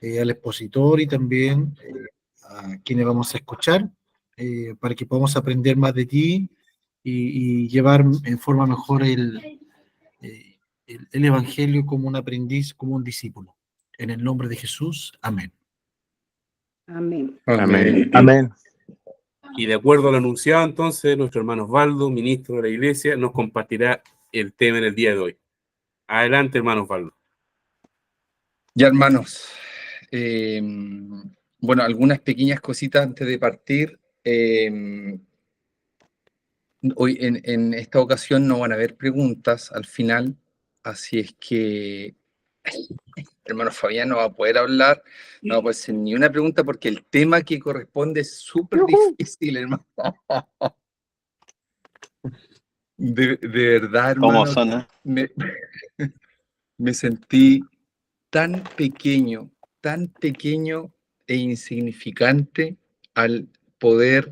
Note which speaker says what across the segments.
Speaker 1: al expositor y también a quienes vamos a escuchar, para que podamos aprender más de ti y llevar en forma mejor el Evangelio como un aprendiz, como un discípulo. En el nombre de Jesús, amén.
Speaker 2: Amén.
Speaker 3: Amén.
Speaker 4: Amén.
Speaker 3: Y de acuerdo a lo anunciado, entonces, nuestro hermano Osvaldo, ministro de la Iglesia, nos compartirá el tema en el día de hoy. Adelante, hermano Osvaldo.
Speaker 4: Ya, hermanos, bueno, algunas pequeñas cositas antes de partir. Hoy en esta ocasión no van a haber preguntas al final, así es que hermano Fabián no va a poder hablar, no va a poder hacer ni una pregunta porque el tema que corresponde es súper difícil, hermano. De verdad,
Speaker 5: ¿Cómo
Speaker 4: hermano,
Speaker 5: son,
Speaker 4: me sentí tan pequeño e insignificante al poder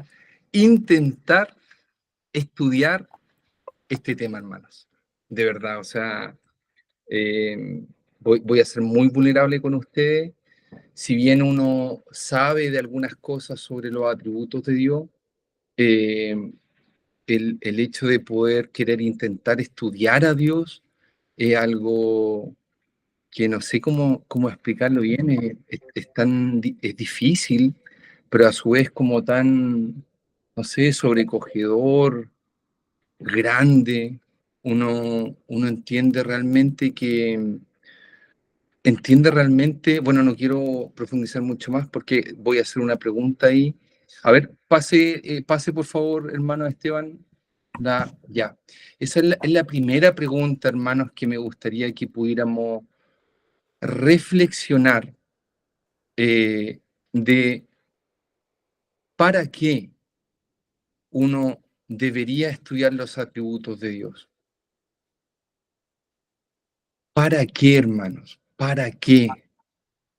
Speaker 4: intentar estudiar este tema, hermanos. De verdad, o sea, voy a ser muy vulnerable con ustedes. Si bien uno sabe de algunas cosas sobre los atributos de Dios, eh, el hecho de poder querer intentar estudiar a Dios es algo que no sé cómo explicarlo bien, es difícil, pero a su vez como tan, no sé, sobrecogedor, grande. Uno entiende realmente, bueno, no quiero profundizar mucho más porque voy a hacer una pregunta ahí. A ver, pase por favor, hermano Esteban. Ya. Esa es la primera pregunta, hermanos, que me gustaría que pudiéramos reflexionar de para qué uno debería estudiar los atributos de Dios. ¿Para qué, hermanos? ¿Para qué?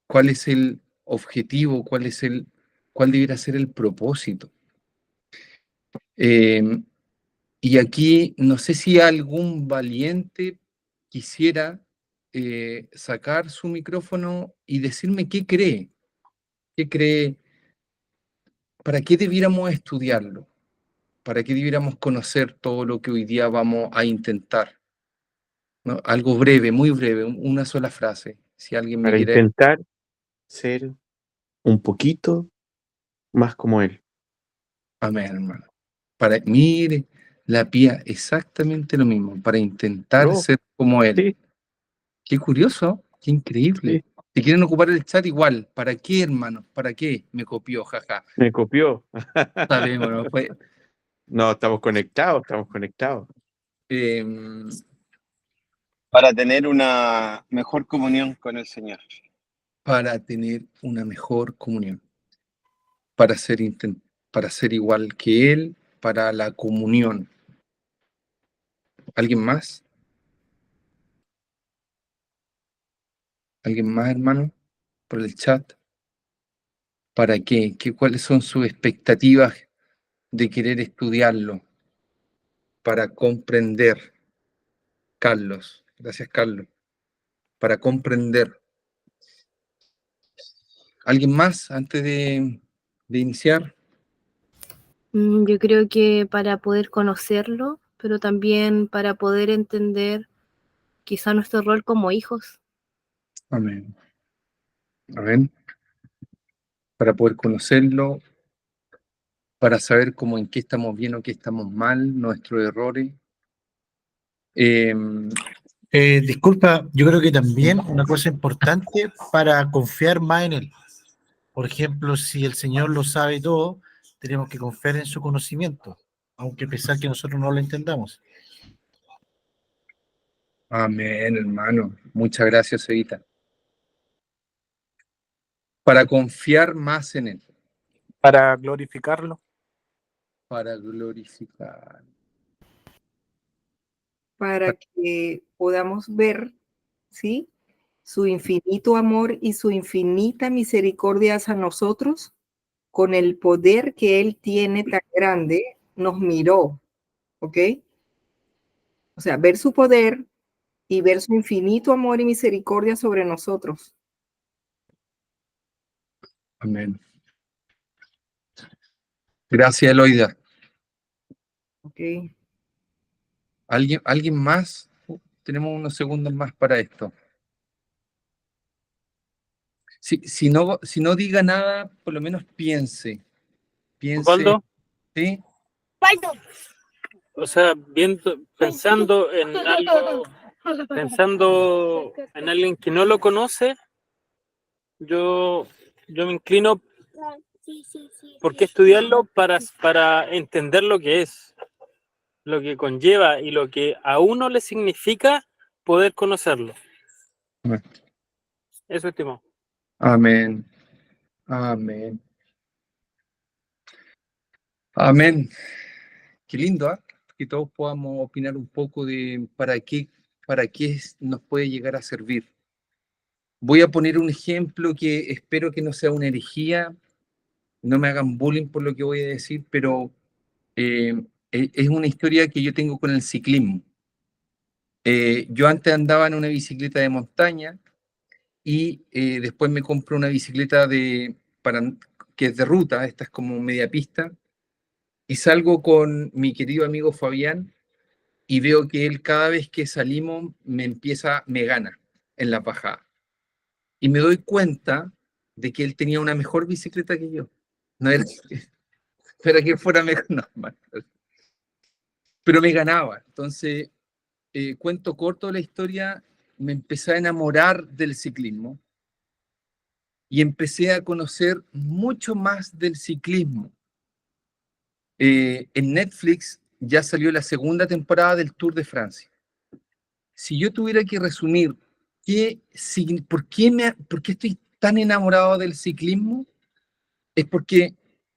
Speaker 4: ¿Cuál es el objetivo? ¿Cuál debería ser el propósito? Y aquí no sé si algún valiente quisiera sacar su micrófono y decirme qué cree, para qué debiéramos estudiarlo, para qué debiéramos conocer todo lo que hoy día vamos a intentar, ¿no? Algo breve, muy breve, una sola frase. Si alguien me
Speaker 6: Para
Speaker 4: quiere...
Speaker 6: intentar ser un poquito más como Él.
Speaker 4: Amén, hermano. Mire, la pía, exactamente lo mismo, para intentar
Speaker 6: No,
Speaker 4: ser como Él.
Speaker 6: sí,
Speaker 4: Qué curioso, qué increíble.
Speaker 6: sí,
Speaker 4: Si quieren ocupar el chat igual, ¿para qué, hermano? ¿Para qué? Me copió, jaja.
Speaker 6: me copió.
Speaker 4: Sabemos, ¿no?
Speaker 6: No, estamos conectados,
Speaker 4: Em,
Speaker 5: para tener una mejor comunión con el Señor?
Speaker 4: para tener una mejor comunión, para ser igual que Él, para la comunión. ¿Alguien más? ¿Alguien más, hermano? Por el chat. ¿Para qué? ¿Cuáles son sus expectativas de querer estudiarlo? Para comprender. Carlos, gracias, Carlos. Para comprender. ¿Alguien más antes de iniciar?
Speaker 7: Yo creo que para poder conocerlo, pero también para poder entender quizá nuestro rol como hijos.
Speaker 4: Amén. Amén. Para poder conocerlo, para saber cómo en qué estamos bien o qué estamos mal, nuestros errores.
Speaker 1: Disculpa, yo creo que también una cosa importante para confiar más en Él. Por ejemplo, si el Señor lo sabe todo, tenemos que confiar en su conocimiento, aunque pesar que nosotros no lo entendamos.
Speaker 4: Amén, hermano. Muchas gracias, Evita. Para confiar más en Él.
Speaker 2: Para glorificarlo.
Speaker 4: Para glorificar.
Speaker 8: Para que podamos ver, ¿sí?, su infinito amor y su infinita misericordia hacia nosotros, con el poder que Él tiene tan grande, nos miró, ¿ok? O sea, ver su poder y ver su infinito amor y misericordia sobre nosotros.
Speaker 4: Amén. Gracias, Eloida.
Speaker 8: Ok.
Speaker 4: ¿Alguien más? Tenemos unos segundos más para esto. Si no diga nada, por lo menos piense.
Speaker 2: Osvaldo,
Speaker 4: ¿Sí?
Speaker 2: o sea, pensando en algo, pensando en alguien que no lo conoce, yo me inclino por qué estudiarlo para entender lo que es, lo que conlleva y lo que a uno le significa poder conocerlo.
Speaker 4: Amén.
Speaker 2: Eso, estimado.
Speaker 4: Amén. Amén. Amén. Qué lindo, ¿eh? Que todos podamos opinar un poco de para qué nos puede llegar a servir. Voy a poner un ejemplo que espero que no sea una herejía, no me hagan bullying por lo que voy a decir, pero es una historia que yo tengo con el ciclismo. Yo antes andaba en una bicicleta de montaña y después me compré una bicicleta que es de ruta, esta es como media pista, y salgo con mi querido amigo Fabián y veo que él cada vez que salimos me gana en la bajada. Y me doy cuenta de que él tenía una mejor bicicleta que yo. No era, era que fuera mejor, no, pero me ganaba. Entonces, cuento corto de la historia, me empecé a enamorar del ciclismo y empecé a conocer mucho más del ciclismo. En Netflix ya salió la segunda temporada del Tour de Francia. Si yo tuviera que resumir por qué estoy tan enamorado del ciclismo, es porque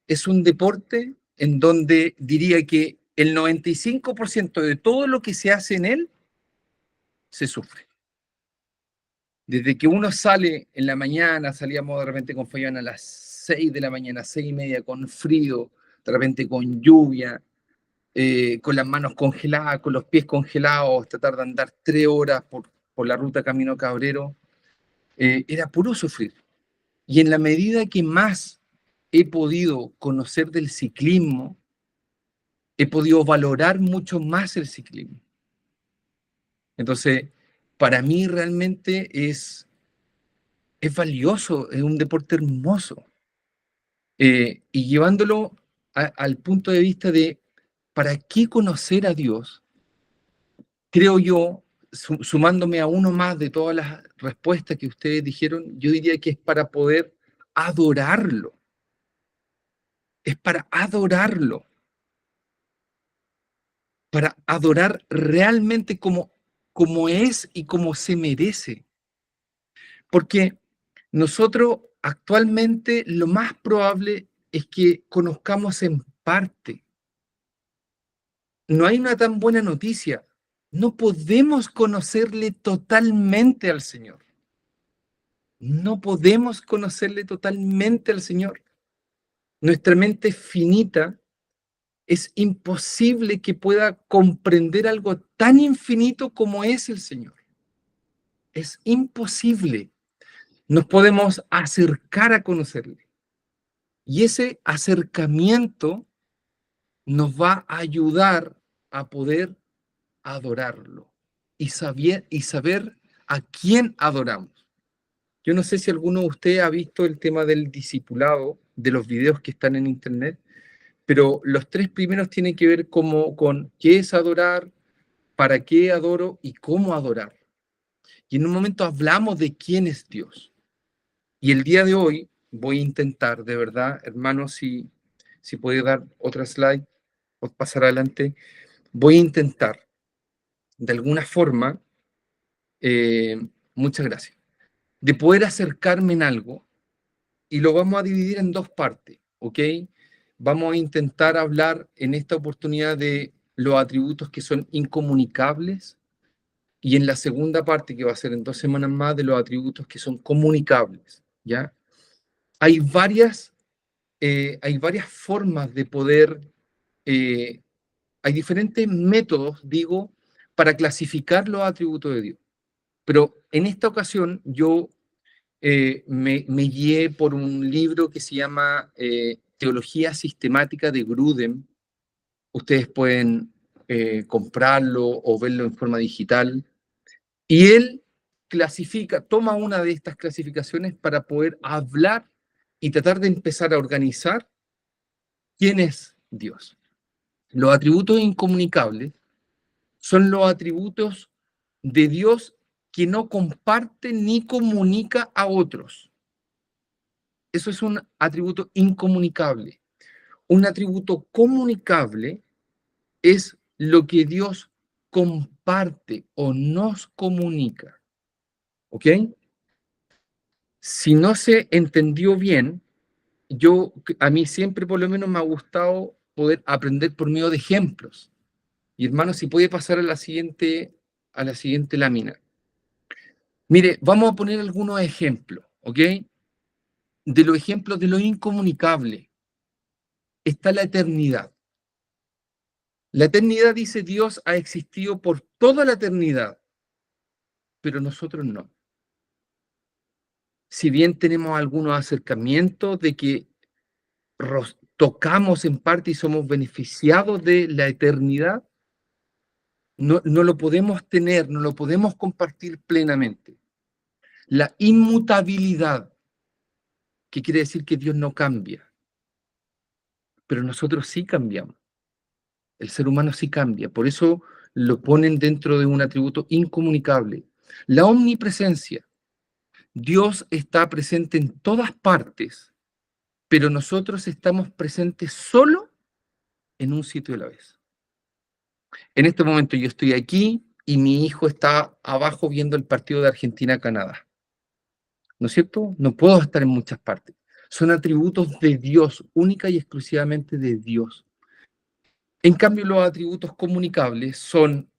Speaker 4: es un deporte en donde diría que el 95% de todo lo que se hace en él se sufre. Desde que uno sale en la mañana, salíamos de repente con Fabián a las 6 de la mañana, 6:30, con frío, de repente con lluvia, con las manos congeladas, con los pies congelados, tratar de andar 3 horas por la ruta Camino Cabrero, era puro sufrir. Y en la medida que más he podido conocer del ciclismo, he podido valorar mucho más el ciclismo. Entonces, para mí realmente es valioso, es un deporte hermoso. Y llevándolo al punto de vista de ¿para qué conocer a Dios? Creo yo, sumándome a uno más de todas las respuestas que ustedes dijeron, yo diría que es para poder adorarlo. Es para adorarlo. Para adorar realmente como es y como se merece. Porque nosotros actualmente lo más probable es que conozcamos en parte. No hay una tan buena noticia. No podemos conocerle totalmente al Señor. No podemos conocerle totalmente al Señor. Nuestra mente finita es imposible que pueda comprender algo tan infinito como es el Señor. Es imposible. Nos podemos acercar a conocerle. Y ese acercamiento nos va a ayudar a poder adorarlo y saber a quién adoramos. Yo no sé si alguno de ustedes ha visto el tema del discipulado, de los videos que están en internet, pero los 3 primeros tienen que ver con qué es adorar, para qué adoro y cómo adorar. Y en un momento hablamos de quién es Dios. Y el día de hoy voy a intentar, de verdad, hermanos, si puede dar otra slide o pasar adelante, voy a intentar, de alguna forma, muchas gracias, de poder acercarme en algo, y lo vamos a dividir en 2 partes, ¿ok? Vamos a intentar hablar en esta oportunidad de los atributos que son incomunicables, y en la segunda parte, que va a ser en 2 semanas más, de los atributos que son comunicables, ¿ya? Hay varias formas de poder, hay diferentes métodos, digo, para clasificar los atributos de Dios. Pero en esta ocasión yo me guié por un libro que se llama Teología Sistemática de Grudem. Ustedes pueden comprarlo o verlo en forma digital. Y él toma una de estas clasificaciones para poder hablar y tratar de empezar a organizar quién es Dios. Los atributos incomunicables son los atributos de Dios que no comparte ni comunica a otros. Eso es un atributo incomunicable. Un atributo comunicable es lo que Dios comparte o nos comunica. ¿Ok? Si no se entendió bien, a mí siempre por lo menos me ha gustado poder aprender por medio de ejemplos. Y hermano, si puede pasar a la siguiente lámina. Mire, vamos a poner algunos ejemplos, ¿ok? De los ejemplos de lo incomunicable está la eternidad. La eternidad, dice, Dios ha existido por toda la eternidad, pero nosotros no. Si bien tenemos algunos acercamientos de que tocamos en parte y somos beneficiados de la eternidad, no lo podemos tener, no lo podemos compartir plenamente. La inmutabilidad, que quiere decir que Dios no cambia, pero nosotros sí cambiamos. El ser humano sí cambia, por eso lo ponen dentro de un atributo incomunicable. La omnipresencia. Dios está presente en todas partes, pero nosotros estamos presentes solo en un sitio a la vez. En este momento yo estoy aquí y mi hijo está abajo viendo el partido de Argentina-Canadá. ¿No es cierto? No puedo estar en muchas partes. Son atributos de Dios, única y exclusivamente de Dios. En cambio, los atributos comunicables son,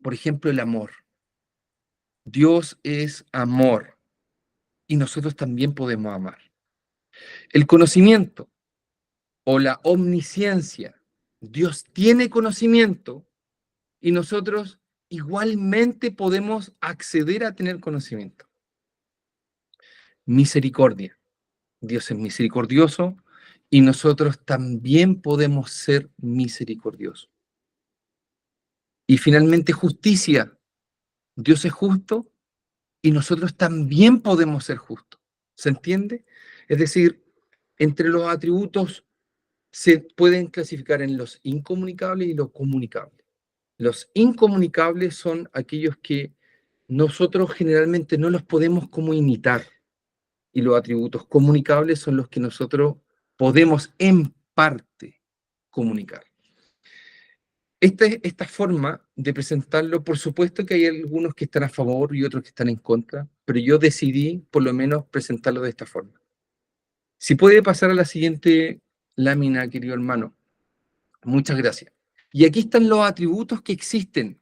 Speaker 4: por ejemplo, el amor. Dios es amor y nosotros también podemos amar. El conocimiento o la omnisciencia. Dios tiene conocimiento y nosotros igualmente podemos acceder a tener conocimiento. Misericordia. Dios es misericordioso y nosotros también podemos ser misericordiosos. Y finalmente, justicia. Dios es justo y nosotros también podemos ser justos. ¿Se entiende? Es decir, entre los atributos se pueden clasificar en los incomunicables y los comunicables. Los incomunicables son aquellos que nosotros generalmente no los podemos como imitar. Y los atributos comunicables son los que nosotros podemos en parte comunicar. Esta forma de presentarlo, por supuesto que hay algunos que están a favor y otros que están en contra, pero yo decidí por lo menos presentarlo de esta forma. Si puede pasar a la siguiente lámina, querido hermano. Muchas gracias. Y aquí están los atributos que existen.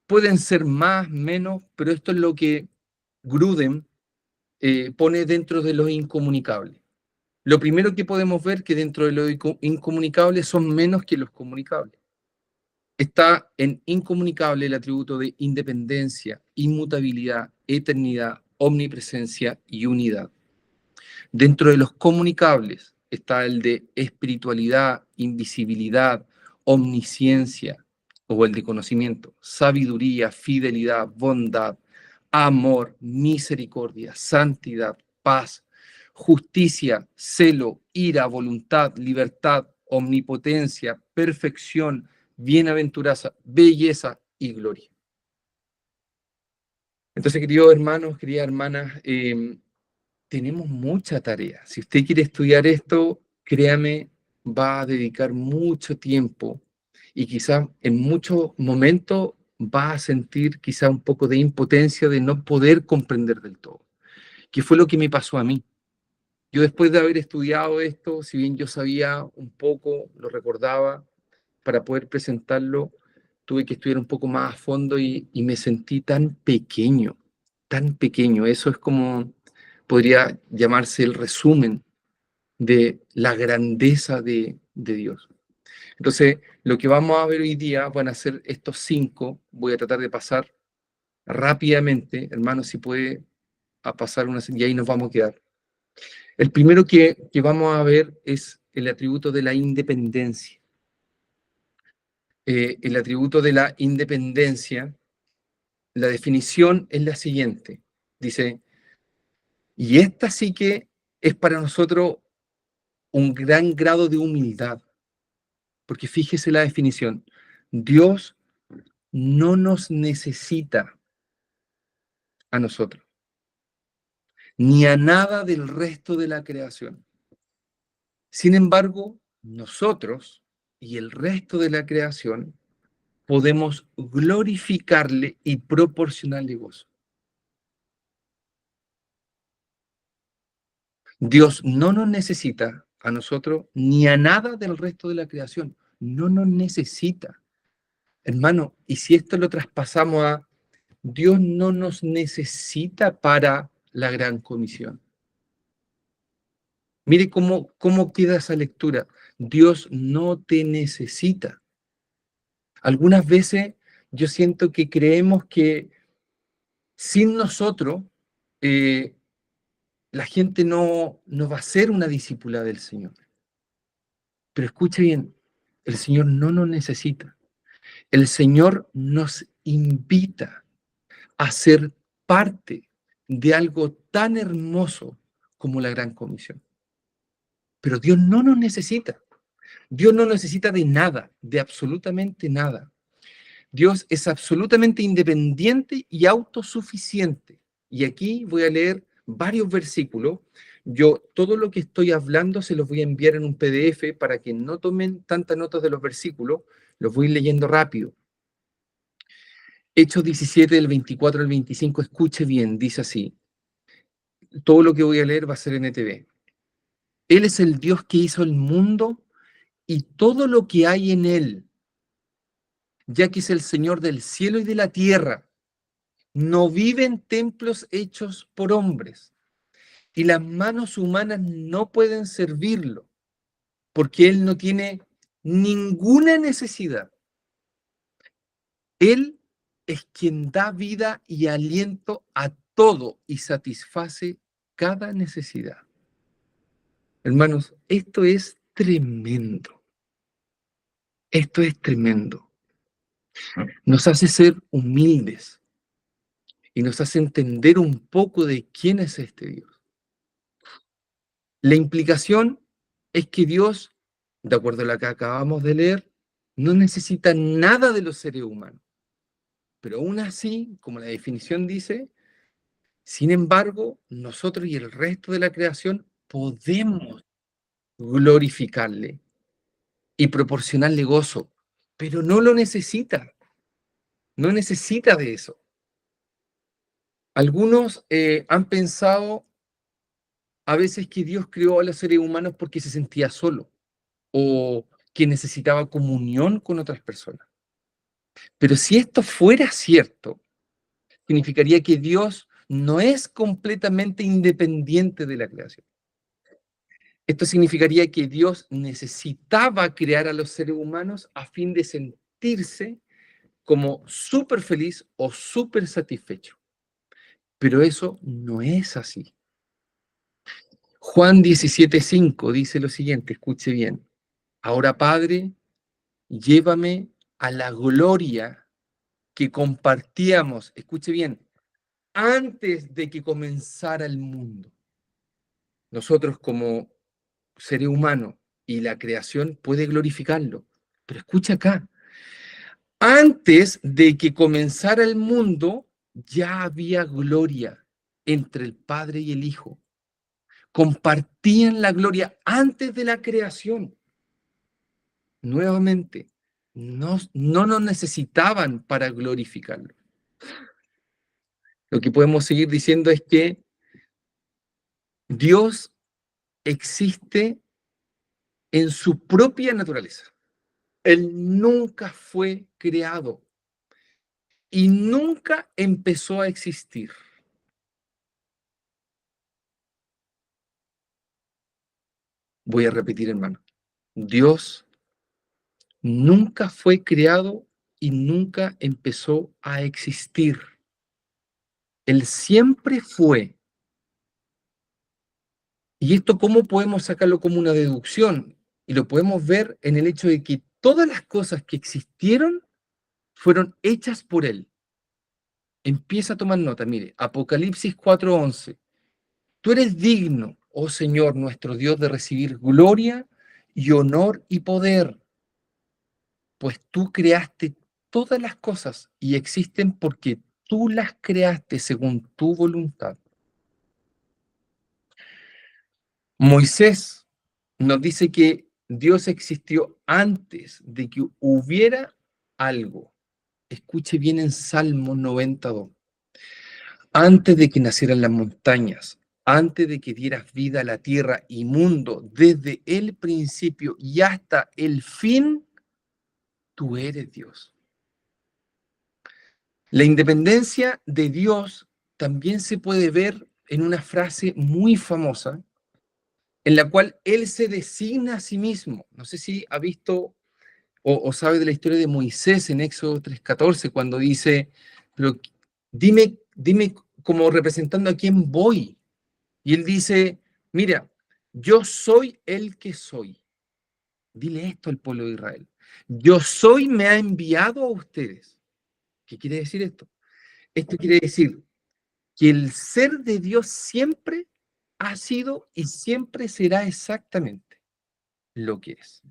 Speaker 4: Pueden ser más, menos, pero esto es lo que Grudem pone dentro de los incomunicables. Lo primero que podemos ver que dentro de los incomunicables son menos que los comunicables. Está en incomunicable el atributo de independencia, inmutabilidad, eternidad, omnipresencia y unidad. Dentro de los comunicables está el de espiritualidad, invisibilidad, omnisciencia, o el de conocimiento, sabiduría, fidelidad, bondad, amor, misericordia, santidad, paz, justicia, celo, ira, voluntad, libertad, omnipotencia, perfección, bienaventuranza, belleza y gloria. Entonces, queridos hermanos, queridas hermanas, tenemos mucha tarea. Si usted quiere estudiar esto, créame, va a dedicar mucho tiempo y quizás en muchos momentos va a sentir quizá un poco de impotencia de no poder comprender del todo, que fue lo que me pasó a mí. Yo después de haber estudiado esto, si bien yo sabía un poco, lo recordaba, para poder presentarlo, tuve que estudiar un poco más a fondo y me sentí tan pequeño, tan pequeño. Eso es como, podría llamarse el resumen de la grandeza de Dios. Entonces, lo que vamos a ver hoy día van a ser estos 5. Voy a tratar de pasar rápidamente, hermanos, si puede a pasar y ahí nos vamos a quedar. El primero que vamos a ver es el atributo de la independencia. El atributo de la independencia, la definición es la siguiente. Dice, y esta sí que es para nosotros un gran grado de humildad, porque fíjese la definición. Dios no nos necesita a nosotros, ni a nada del resto de la creación. Sin embargo, nosotros y el resto de la creación podemos glorificarle y proporcionarle gozo. Dios no nos necesita a nosotros ni a nada del resto de la creación. No nos necesita. Hermano, y si esto lo traspasamos a Dios no nos necesita para la gran comisión. Mire cómo queda esa lectura. Dios no te necesita. Algunas veces yo siento que creemos que sin nosotros la gente no va a ser una discípula del Señor. Pero escuche bien, el Señor no nos necesita. El Señor nos invita a ser parte de algo tan hermoso como la gran comisión. Pero Dios no nos necesita. Dios no necesita de nada, de absolutamente nada. Dios es absolutamente independiente y autosuficiente. Y aquí voy a leer varios versículos. Yo todo lo que estoy hablando se los voy a enviar en un PDF para que no tomen tantas notas de los versículos. Los voy leyendo rápido. Hechos 17, del 24 al 25, escuche bien, dice así. Todo lo que voy a leer va a ser en ETV. Él es el Dios que hizo el mundo y todo lo que hay en él, ya que es el Señor del cielo y de la tierra. No vive en templos hechos por hombres, y las manos humanas no pueden servirlo, porque Él no tiene ninguna necesidad. Él es quien da vida y aliento a todo y satisface cada necesidad. Hermanos, esto es tremendo. Esto es tremendo. Nos hace ser humildes y nos hace entender un poco de quién es este Dios. La implicación es que Dios, de acuerdo a lo que acabamos de leer, no necesita nada de los seres humanos. Pero aún así, como la definición dice, sin embargo, nosotros y el resto de la creación podemos glorificarle y proporcionarle gozo, pero no lo necesita. No necesita de eso. Algunos han pensado a veces que Dios creó a los seres humanos porque se sentía solo o que necesitaba comunión con otras personas. Pero si esto fuera cierto, significaría que Dios no es completamente independiente de la creación. Esto significaría que Dios necesitaba crear a los seres humanos a fin de sentirse como súper feliz o súper satisfecho. Pero eso no es así. Juan 17:5 dice lo siguiente, escuche bien. Ahora, Padre, llévame a la gloria que compartíamos, escuche bien, antes de que comenzara el mundo. Nosotros como seres humanos y la creación puede glorificarlo. Pero escucha acá, antes de que comenzara el mundo, ya había gloria entre el Padre y el Hijo. Compartían la gloria antes de la creación. Nuevamente, no nos necesitaban para glorificarlo. Lo que podemos seguir diciendo es que Dios existe en su propia naturaleza. Él nunca fue creado y nunca empezó a existir. Voy a repetir, hermano. Dios nunca fue creado y nunca empezó a existir. Él siempre fue ¿Y esto cómo podemos sacarlo como una deducción? Y lo podemos ver en el hecho de que todas las cosas que existieron fueron hechas por Él. Empieza a tomar nota, mire, Apocalipsis 4:11. Tú eres digno, oh Señor nuestro Dios, de recibir gloria y honor y poder, pues tú creaste todas las cosas y existen porque tú las creaste según tu voluntad. Moisés nos dice que Dios existió antes de que hubiera algo. Escuche bien en Salmo 92. Antes de que nacieran las montañas, antes de que dieras vida a la tierra y mundo, desde el principio y hasta el fin, tú eres Dios. La independencia de Dios también se puede ver en una frase muy famosa, en la cual Él se designa a sí mismo. No sé si ha visto o sabe de la historia de Moisés en Éxodo 3:14, cuando dice, pero dime como representando a quién voy. Y Él dice, mira, yo soy el que soy. Dile esto al pueblo de Israel. Yo soy, me ha enviado a ustedes. ¿Qué quiere decir esto? Esto quiere decir que el ser de Dios siempre ha sido y siempre será exactamente lo que es.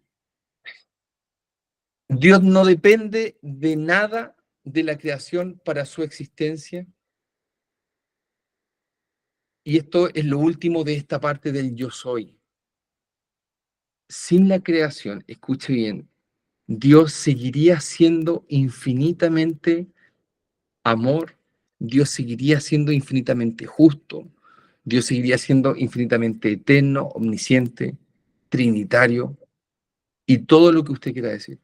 Speaker 4: Dios no depende de nada de la creación para su existencia. Y esto es lo último de esta parte del yo soy. Sin la creación, escuche bien, Dios seguiría siendo infinitamente amor, Dios seguiría siendo infinitamente justo, Dios seguiría siendo infinitamente eterno, omnisciente, trinitario y todo lo que usted quiera decir.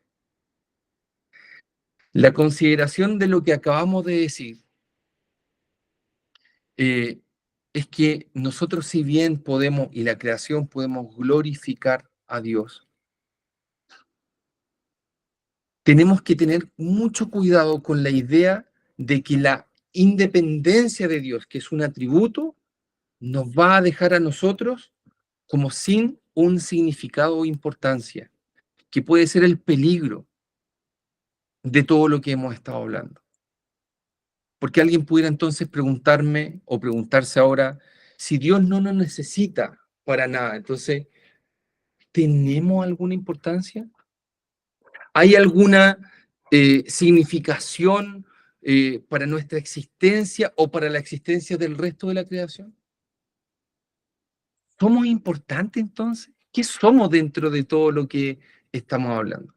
Speaker 4: La consideración de lo que acabamos de decir es que nosotros, si bien podemos, y la creación podemos glorificar a Dios, tenemos que tener mucho cuidado con la idea de que la independencia de Dios, que es un atributo, nos va a dejar a nosotros como sin un significado o importancia, que puede ser el peligro de todo lo que hemos estado hablando. Porque alguien pudiera entonces preguntarme o preguntarse ahora, si Dios no nos necesita para nada, entonces, ¿tenemos alguna importancia? ¿Hay alguna significación para nuestra existencia o para la existencia del resto de la creación? ¿Somos importantes entonces? ¿Qué somos dentro de todo lo que estamos hablando?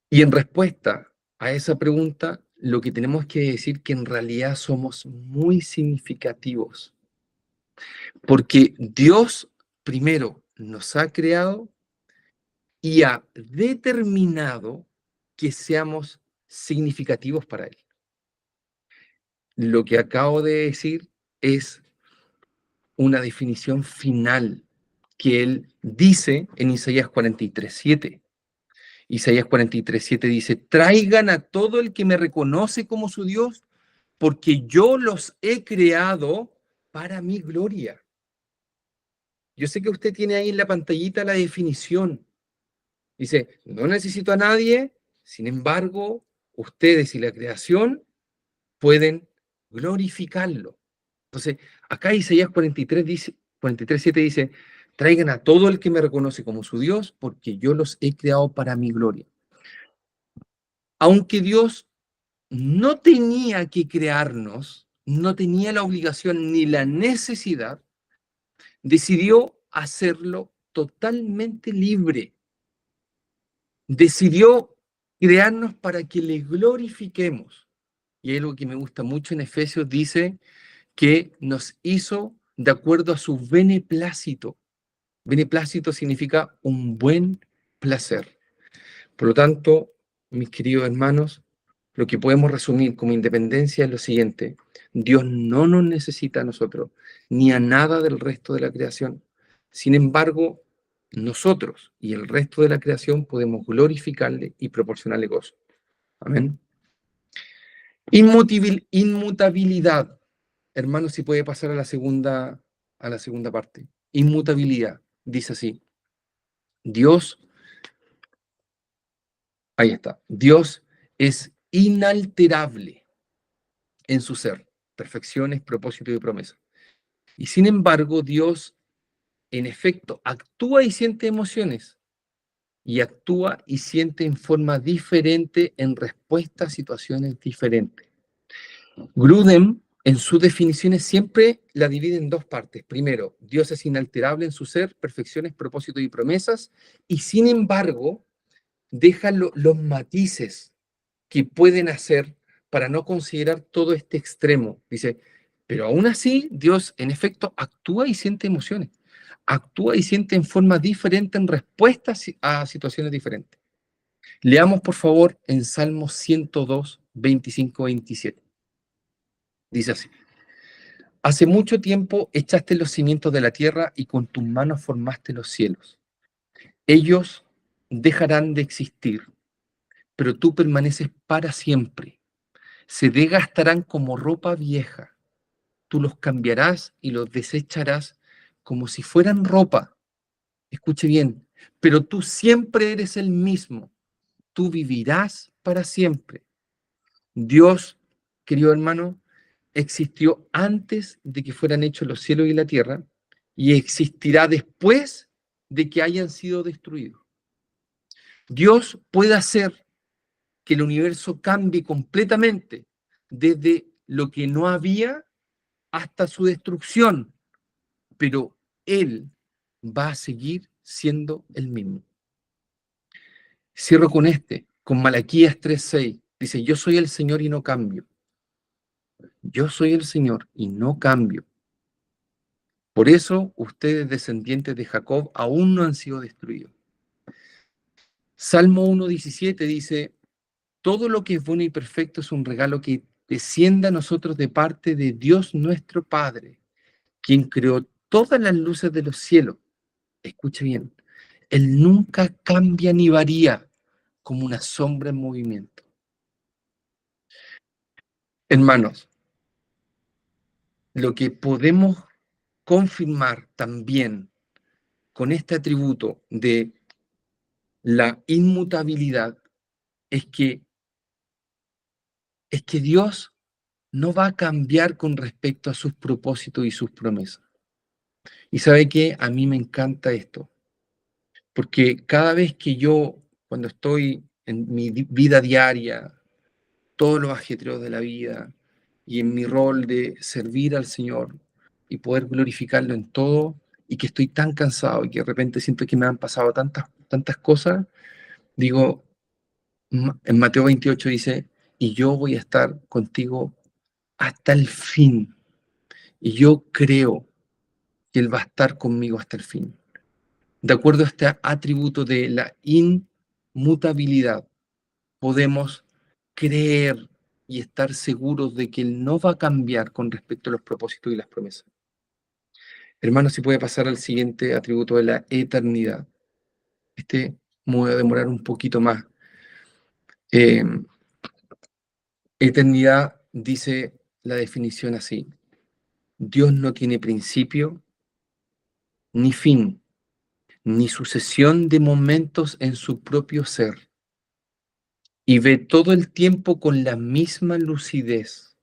Speaker 4: Y en respuesta a esa pregunta, lo que tenemos que decir que en realidad somos muy significativos, porque Dios primero nos ha creado y ha determinado que seamos significativos para Él. Lo que acabo de decir es una definición final que Él dice en Isaías 43:7. Isaías 43:7 dice, traigan a todo el que me reconoce como su Dios, porque yo los he creado para mi gloria. Yo sé que usted tiene ahí en la pantallita la definición. Dice, no necesito a nadie, sin embargo, ustedes y la creación pueden glorificarlo. Entonces, acá Isaías 43:7 dice, traigan a todo el que me reconoce como su Dios, porque yo los he creado para mi gloria. Aunque Dios no tenía que crearnos, no tenía la obligación ni la necesidad, decidió hacerlo totalmente libre. Decidió crearnos para que le glorifiquemos. Y algo que me gusta mucho en Efesios dice que nos hizo de acuerdo a su beneplácito. Beneplácito significa un buen placer. Por lo tanto, mis queridos hermanos, lo que podemos resumir como independencia es lo siguiente: Dios no nos necesita a nosotros, ni a nada del resto de la creación. Sin embargo, nosotros y el resto de la creación podemos glorificarle y proporcionarle gozo. Amén. Inmutabilidad. Hermanos, si puede pasar a la segunda a la segunda parte. Inmutabilidad. Dice así. Dios, ahí está. Dios es inalterable en su ser, perfecciones, propósito y promesa. Y sin embargo, Dios, en efecto, actúa y siente emociones. Y actúa y siente en forma diferente en respuesta a situaciones diferentes. Grudem, en sus definiciones, siempre la divide en dos partes. Primero, Dios es inalterable en su ser, perfecciones, propósitos y promesas, y sin embargo, deja los matices que pueden hacer para no considerar todo este extremo. Dice, pero aún así, Dios en efecto actúa y siente emociones. Actúa y siente en forma diferente en respuesta a situaciones diferentes. Leamos, por favor, en Salmo 102, 25-27. Dice así. Hace mucho tiempo echaste los cimientos de la tierra y con tus manos formaste los cielos. Ellos dejarán de existir, pero tú permaneces para siempre. Se desgastarán como ropa vieja. Tú los cambiarás y los desecharás como si fueran ropa. Escuche bien, pero tú siempre eres el mismo. Tú vivirás para siempre. Dios, querido hermano, existió antes de que fueran hechos los cielos y la tierra y existirá después de que hayan sido destruidos. Dios puede hacer que el universo cambie completamente desde lo que no había hasta su destrucción, pero Él va a seguir siendo el mismo. Cierro con Malaquías 3:6. Dice, yo soy el Señor y no cambio. Yo soy el Señor y no cambio. Por eso ustedes, descendientes de Jacob, aún no han sido destruidos. Salmo 1:17 dice, todo lo que es bueno y perfecto es un regalo que desciende a nosotros de parte de Dios nuestro Padre, quien creó todas las luces de los cielos. Escuche bien, Él nunca cambia ni varía como una sombra en movimiento. Hermanos, lo que podemos confirmar también con este atributo de la inmutabilidad es que Dios no va a cambiar con respecto a sus propósitos y sus promesas. Y sabe que a mí me encanta esto, porque cada vez que yo, cuando estoy en mi vida diaria, todos los ajetreos de la vida y en mi rol de servir al Señor y poder glorificarlo en todo, y que estoy tan cansado y que de repente siento que me han pasado tantas cosas, digo, en Mateo 28 dice, y yo voy a estar contigo hasta el fin. Y yo creo que Él va a estar conmigo hasta el fin. De acuerdo a este atributo de la inmutabilidad, podemos creer y estar seguros de que Él no va a cambiar con respecto a los propósitos y las promesas. Hermano, si puede pasar al siguiente atributo de la eternidad. Me voy a demorar un poquito más. Eternidad dice la definición así. Dios no tiene principio ni fin, ni sucesión de momentos en su propio ser, y ve todo el tiempo con la misma lucidez.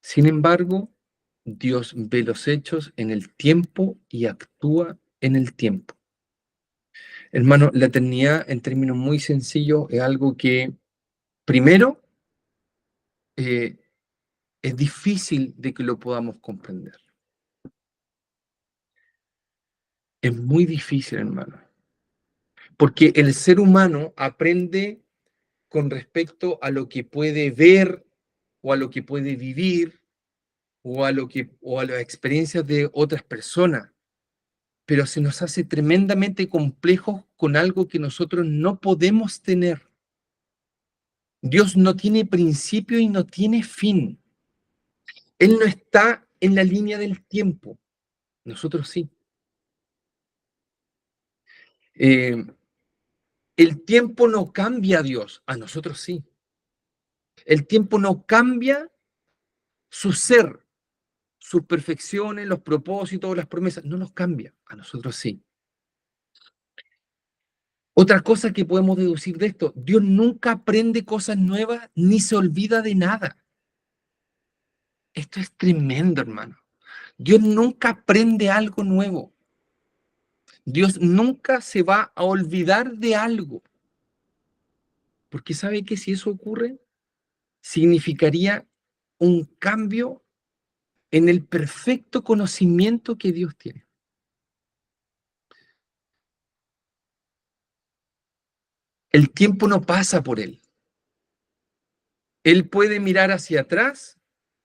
Speaker 4: Sin embargo, Dios ve los hechos en el tiempo y actúa en el tiempo. Hermano, la eternidad, en términos muy sencillos, es algo que, primero, es difícil de que lo podamos comprender. Es muy difícil, hermano. Porque el ser humano aprende con respecto a lo que puede ver o a lo que puede vivir o a las experiencias de otras personas, pero se nos hace tremendamente complejo con algo que nosotros no podemos tener. Dios no tiene principio y no tiene fin. Él no está en la línea del tiempo. Nosotros sí. El tiempo no cambia a Dios, a nosotros sí. El tiempo no cambia su ser, sus perfecciones, los propósitos, las promesas, no nos cambia, a nosotros sí. Otra cosa que podemos deducir de esto, Dios nunca aprende cosas nuevas ni se olvida de nada. Esto es tremendo, hermano. Dios nunca aprende algo nuevo. Dios nunca se va a olvidar de algo. Porque sabe que si eso ocurre, significaría un cambio en el perfecto conocimiento que Dios tiene. El tiempo no pasa por él. Él puede mirar hacia atrás,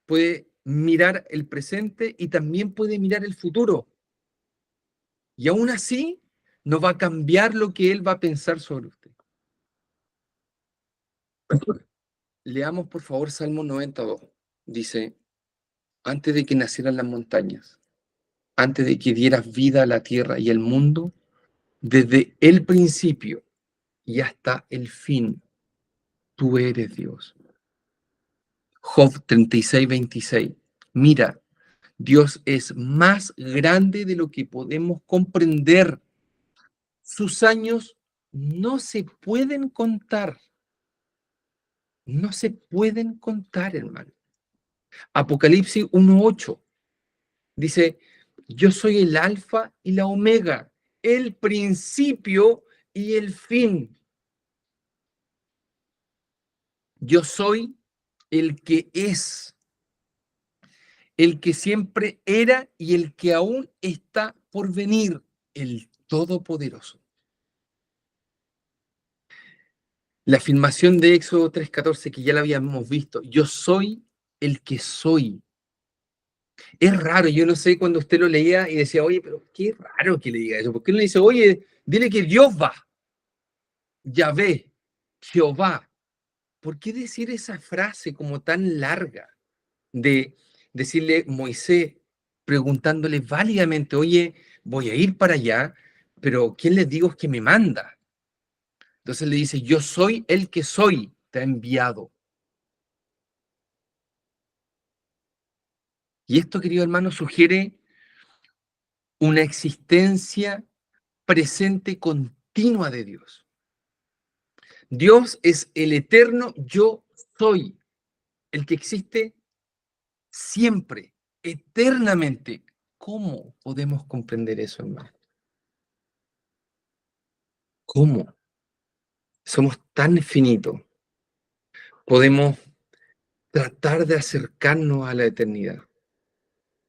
Speaker 4: puede mirar el presente y también puede mirar el futuro. Y aún así, no va a cambiar lo que él va a pensar sobre usted. Leamos, por favor, Salmo 92. Dice, antes de que nacieran las montañas, antes de que dieras vida a la tierra y el mundo, desde el principio y hasta el fin, tú eres Dios. Job 36, 26. Mira, Dios es más grande de lo que podemos comprender. Sus años no se pueden contar. No se pueden contar, hermano. Apocalipsis 1:8 dice, yo soy el alfa y la omega, el principio y el fin. Yo soy el que es, el que siempre era y el que aún está por venir, el Todopoderoso. La afirmación de Éxodo 3:14, que ya la habíamos visto, yo soy el que soy. Es raro, yo no sé cuando usted lo leía y decía, oye, pero qué raro que le diga eso. ¿Por qué no le dice, oye, dile que Dios va, Yahvé, Jehová? ¿Por qué decir esa frase como tan larga de decirle Moisés, preguntándole válidamente, oye, voy a ir para allá, pero ¿quién les digo es que me manda? Entonces le dice, yo soy el que soy, te ha enviado. Y esto, querido hermano, sugiere una existencia presente continua de Dios. Dios es el eterno yo soy, el que existe siempre, eternamente. ¿Cómo podemos comprender eso, hermano? ¿Cómo? Somos tan finitos. Podemos tratar de acercarnos a la eternidad,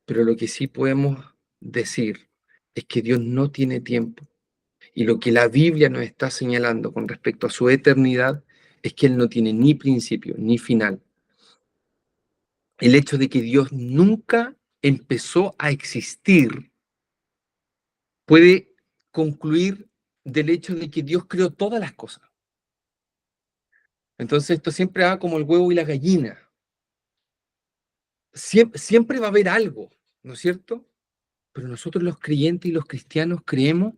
Speaker 4: pero lo que sí podemos decir es que Dios no tiene tiempo. Y lo que la Biblia nos está señalando con respecto a su eternidad es que Él no tiene ni principio ni final. El hecho de que Dios nunca empezó a existir puede concluir del hecho de que Dios creó todas las cosas. Entonces esto siempre va como el huevo y la gallina. Siempre va a haber algo, ¿no es cierto? Pero nosotros los creyentes y los cristianos creemos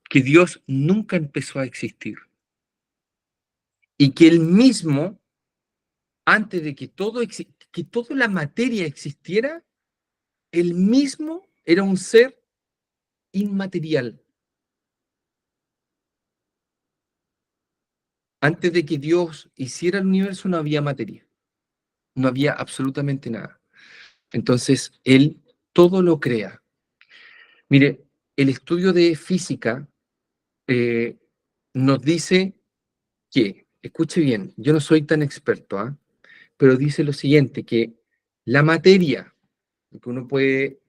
Speaker 4: que Dios nunca empezó a existir. Y que Él mismo, antes de que que toda la materia existiera, Él mismo era un ser inmaterial. Antes de que Dios hiciera el universo no había materia. No había absolutamente nada. Entonces, Él todo lo crea. Mire, el estudio de física nos dice que, escuche bien, yo no soy tan experto, ¿ah? Pero dice lo siguiente, que la materia que uno puede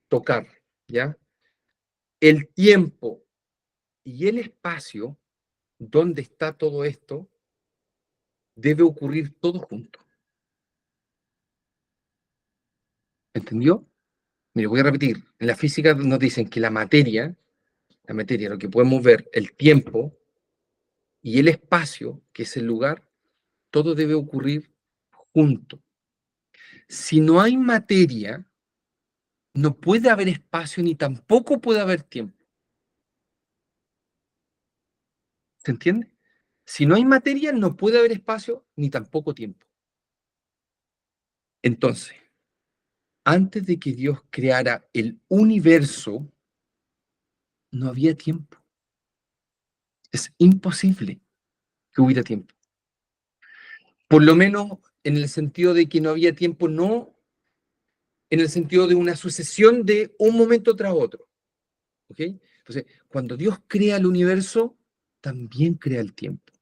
Speaker 4: tocar, ¿ya? El tiempo y el espacio, donde está todo esto, debe ocurrir todo junto. ¿Entendió? Mire, voy a repetir. En la física nos dicen que la materia, lo que podemos ver, el tiempo y el espacio, que es el lugar, todo debe ocurrir junto. Si no hay materia, no puede haber espacio ni tampoco puede haber tiempo. ¿Se entiende? Si no hay materia, no puede haber espacio ni tampoco tiempo. Entonces, antes de que Dios creara el universo, no había tiempo. Es imposible que hubiera tiempo. Por lo menos en el sentido de que no había tiempo, no en el sentido de una sucesión de un momento tras otro. ¿Ok? Entonces, cuando Dios crea el universo, también crea el tiempo.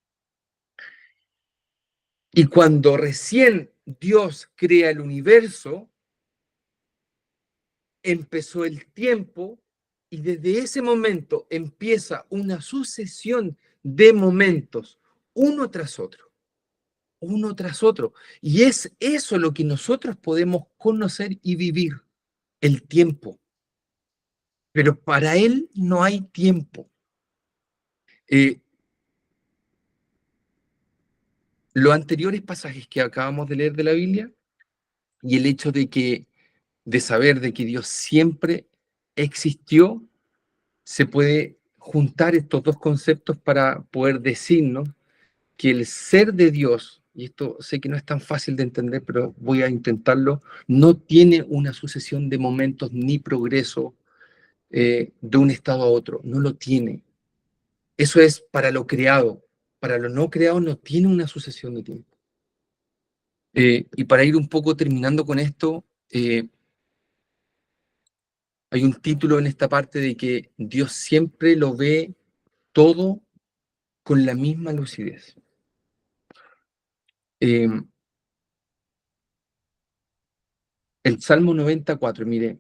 Speaker 4: Y cuando recién Dios crea el universo, empezó el tiempo y desde ese momento empieza una sucesión de momentos, uno tras otro, uno tras otro. Y es eso lo que nosotros podemos conocer y vivir, el tiempo. Pero para Él no hay tiempo. Los anteriores pasajes que acabamos de leer de la Biblia y el hecho de saber de que Dios siempre existió, se puede juntar estos dos conceptos para poder decirnos que el ser de Dios, y esto sé que no es tan fácil de entender, pero voy a intentarlo, no tiene una sucesión de momentos ni progreso de un estado a otro, no lo tiene. Eso es para lo creado, para lo no creado no tiene una sucesión de tiempo. Y para ir un poco terminando con esto, hay un título en esta parte de que Dios siempre lo ve todo con la misma lucidez. El Salmo 94, mire,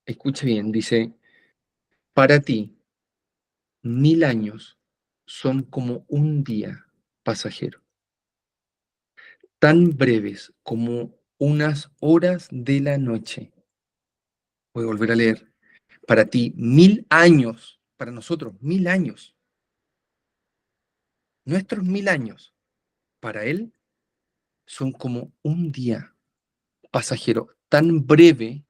Speaker 4: escuche bien, dice, para ti 1000 años son como un día pasajero, tan breves como unas horas de la noche. Voy a volver a leer. Para ti 1000 años, para nosotros 1000 años, nuestros 1000 años, para Él son como un día pasajero, tan breve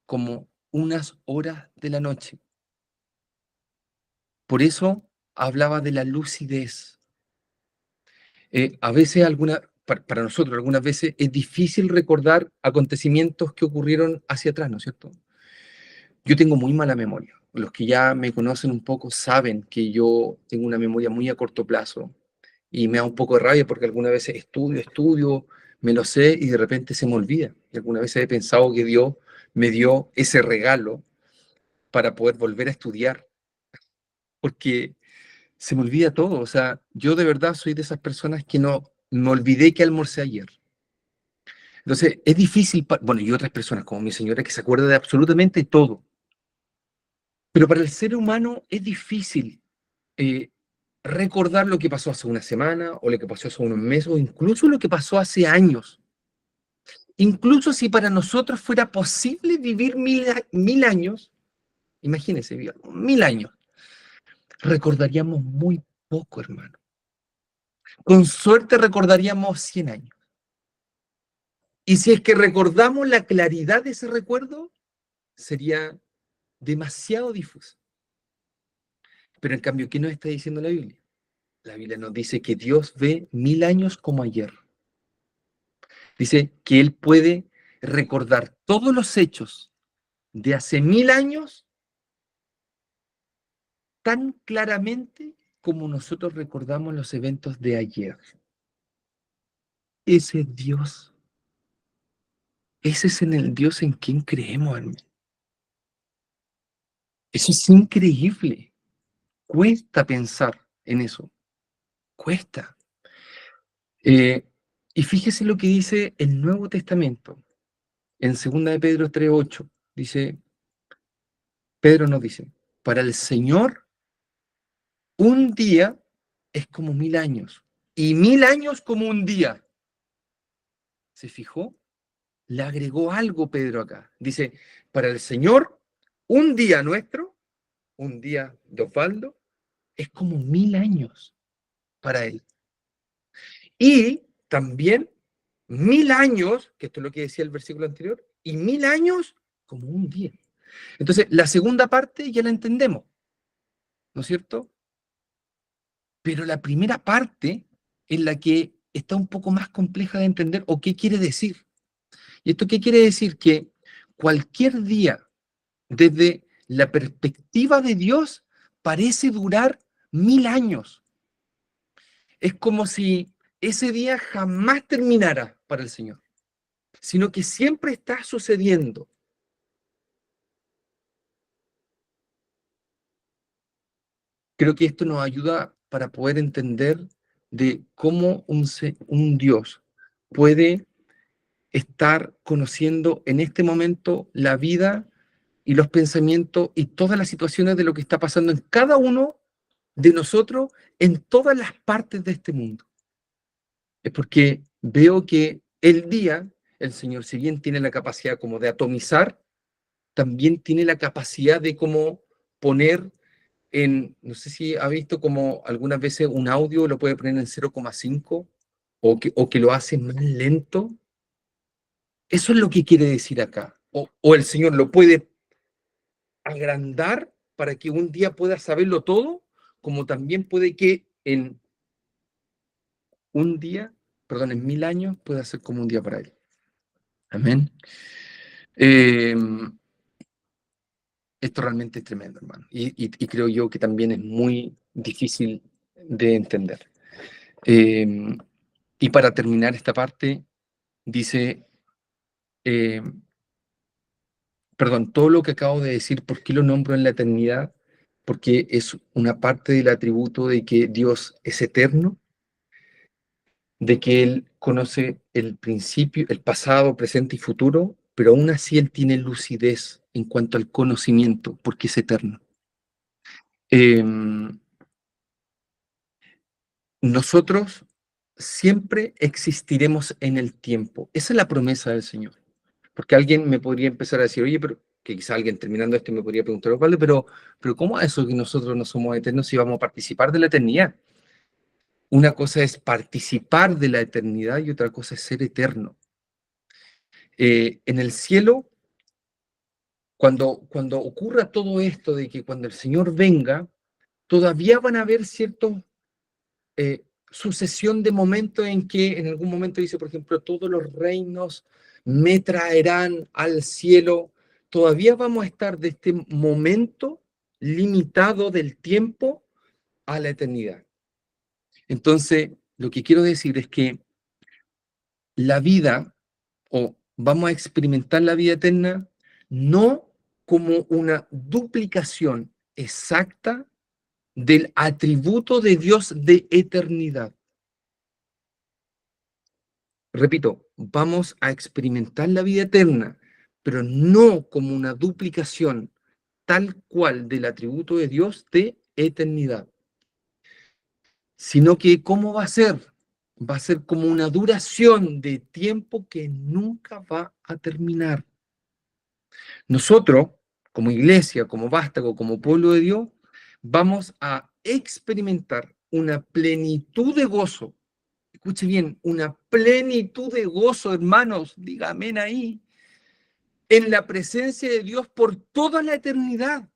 Speaker 4: como unas horas de la noche. Por eso hablaba de la lucidez. A veces, para nosotros, algunas veces es difícil recordar acontecimientos que ocurrieron hacia atrás, ¿no es cierto? Yo tengo muy mala memoria. Los que ya me conocen un poco saben que yo tengo una memoria muy a corto plazo y me da un poco de rabia porque algunas veces estudio, me lo sé y de repente se me olvida. Y algunas veces he pensado que Dios me dio ese regalo para poder volver a estudiar, porque se me olvida todo. O sea, yo de verdad soy de esas personas que no me olvidé que almorcé ayer. Entonces, es difícil, bueno, y otras personas como mi señora que se acuerda de absolutamente todo. Pero para el ser humano es difícil recordar lo que pasó hace una semana, o lo que pasó hace unos meses, o incluso lo que pasó hace años. Incluso si para nosotros fuera posible vivir 1000 años, imagínense, 1000 años, recordaríamos muy poco, hermano. Con suerte recordaríamos 100 años. Y si es que recordamos la claridad de ese recuerdo, sería demasiado difuso. Pero en cambio, ¿qué nos está diciendo la Biblia? La Biblia nos dice que Dios ve 1000 años como ayer. Dice que Él puede recordar todos los hechos de hace 1000 años tan claramente como nosotros recordamos los eventos de ayer. Ese es Dios. Ese es en el Dios en quien creemos, hermano. Eso es increíble. Cuesta pensar en eso. Cuesta. Y fíjese lo que dice el Nuevo Testamento. En 2 de Pedro 3:8 dice, Pedro nos dice, para el Señor un día es como 1000 años y 1000 años como un día. ¿Se fijó? Le agregó algo Pedro acá. Dice, para el Señor un día nuestro, un día de Osvaldo, es como 1000 años para Él. Y también 1000 años, que esto es lo que decía el versículo anterior, y 1000 años como un día. Entonces, la segunda parte ya la entendemos, ¿no es cierto? Pero la primera parte es la que está un poco más compleja de entender, o qué quiere decir. ¿Y esto qué quiere decir? Que cualquier día, desde la perspectiva de Dios, parece durar 1000 años. Es como si ese día jamás terminara para el Señor, sino que siempre está sucediendo. Creo que esto nos ayuda para poder entender de cómo un Dios puede estar conociendo en este momento la vida y los pensamientos y todas las situaciones de lo que está pasando en cada uno de nosotros en todas las partes de este mundo. Es porque veo que el Señor, si bien tiene la capacidad como de atomizar, también tiene la capacidad de como poner no sé si ha visto como algunas veces un audio lo puede poner en 0,5 o que lo hace más lento. Eso es lo que quiere decir acá. O el Señor lo puede agrandar para que un día pueda saberlo todo, como también puede que en un día, perdón, en 1000 años pueda ser como un día para Él. Amén. Esto realmente es tremendo, hermano. Y creo yo que también es muy difícil de entender. Y para terminar esta parte, dice, perdón, todo lo que acabo de decir, ¿por qué lo nombro en la eternidad? Porque es una parte del atributo de que Dios es eterno, de que Él conoce el principio, el pasado, presente y futuro, pero aún así Él tiene lucidez en cuanto al conocimiento, porque es eterno. Nosotros siempre existiremos en el tiempo. Esa es la promesa del Señor. Porque alguien me podría empezar a decir, oye, pero que quizá alguien terminando esto me podría preguntar, Osvaldo, pero ¿cómo es eso que nosotros no somos eternos si vamos a participar de la eternidad? Una cosa es participar de la eternidad y otra cosa es ser eterno. En el cielo, cuando ocurra todo esto de que cuando el Señor venga, todavía van a haber ciertos sucesión de momentos en que en algún momento dice, por ejemplo, todos los reinos me traerán al cielo. Todavía vamos a estar de este momento limitado del tiempo a la eternidad. Entonces, lo que quiero decir es que la vida, o vamos a experimentar la vida eterna, no como una duplicación exacta del atributo de Dios de eternidad. Repito, vamos a experimentar la vida eterna, pero no como una duplicación tal cual del atributo de Dios de eternidad, sino que ¿cómo va a ser? Va a ser como una duración de tiempo que nunca va a terminar. Nosotros, como iglesia, como vástago, como pueblo de Dios, vamos a experimentar una plenitud de gozo. Escuche bien, una plenitud de gozo, hermanos, diga amén ahí, en la presencia de Dios por toda la eternidad,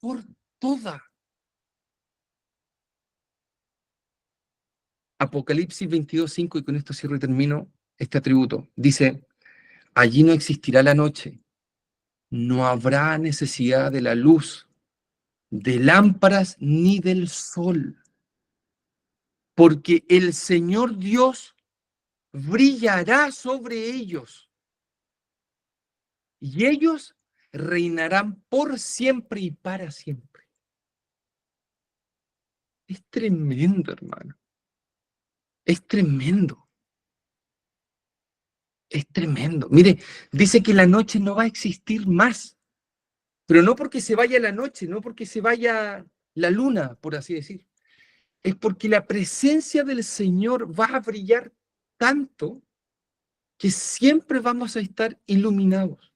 Speaker 4: por toda. Apocalipsis 22:5, y con esto cierro y termino este atributo. Dice, allí no existirá la noche, no habrá necesidad de la luz, de lámparas ni del sol, porque el Señor Dios brillará sobre ellos y ellos reinarán por siempre y para siempre. Es tremendo, hermano. Es tremendo. Es tremendo. Mire, dice que la noche no va a existir más, pero no porque se vaya la noche, no porque se vaya la luna, por así decir. Es porque la presencia del Señor va a brillar tanto que siempre vamos a estar iluminados.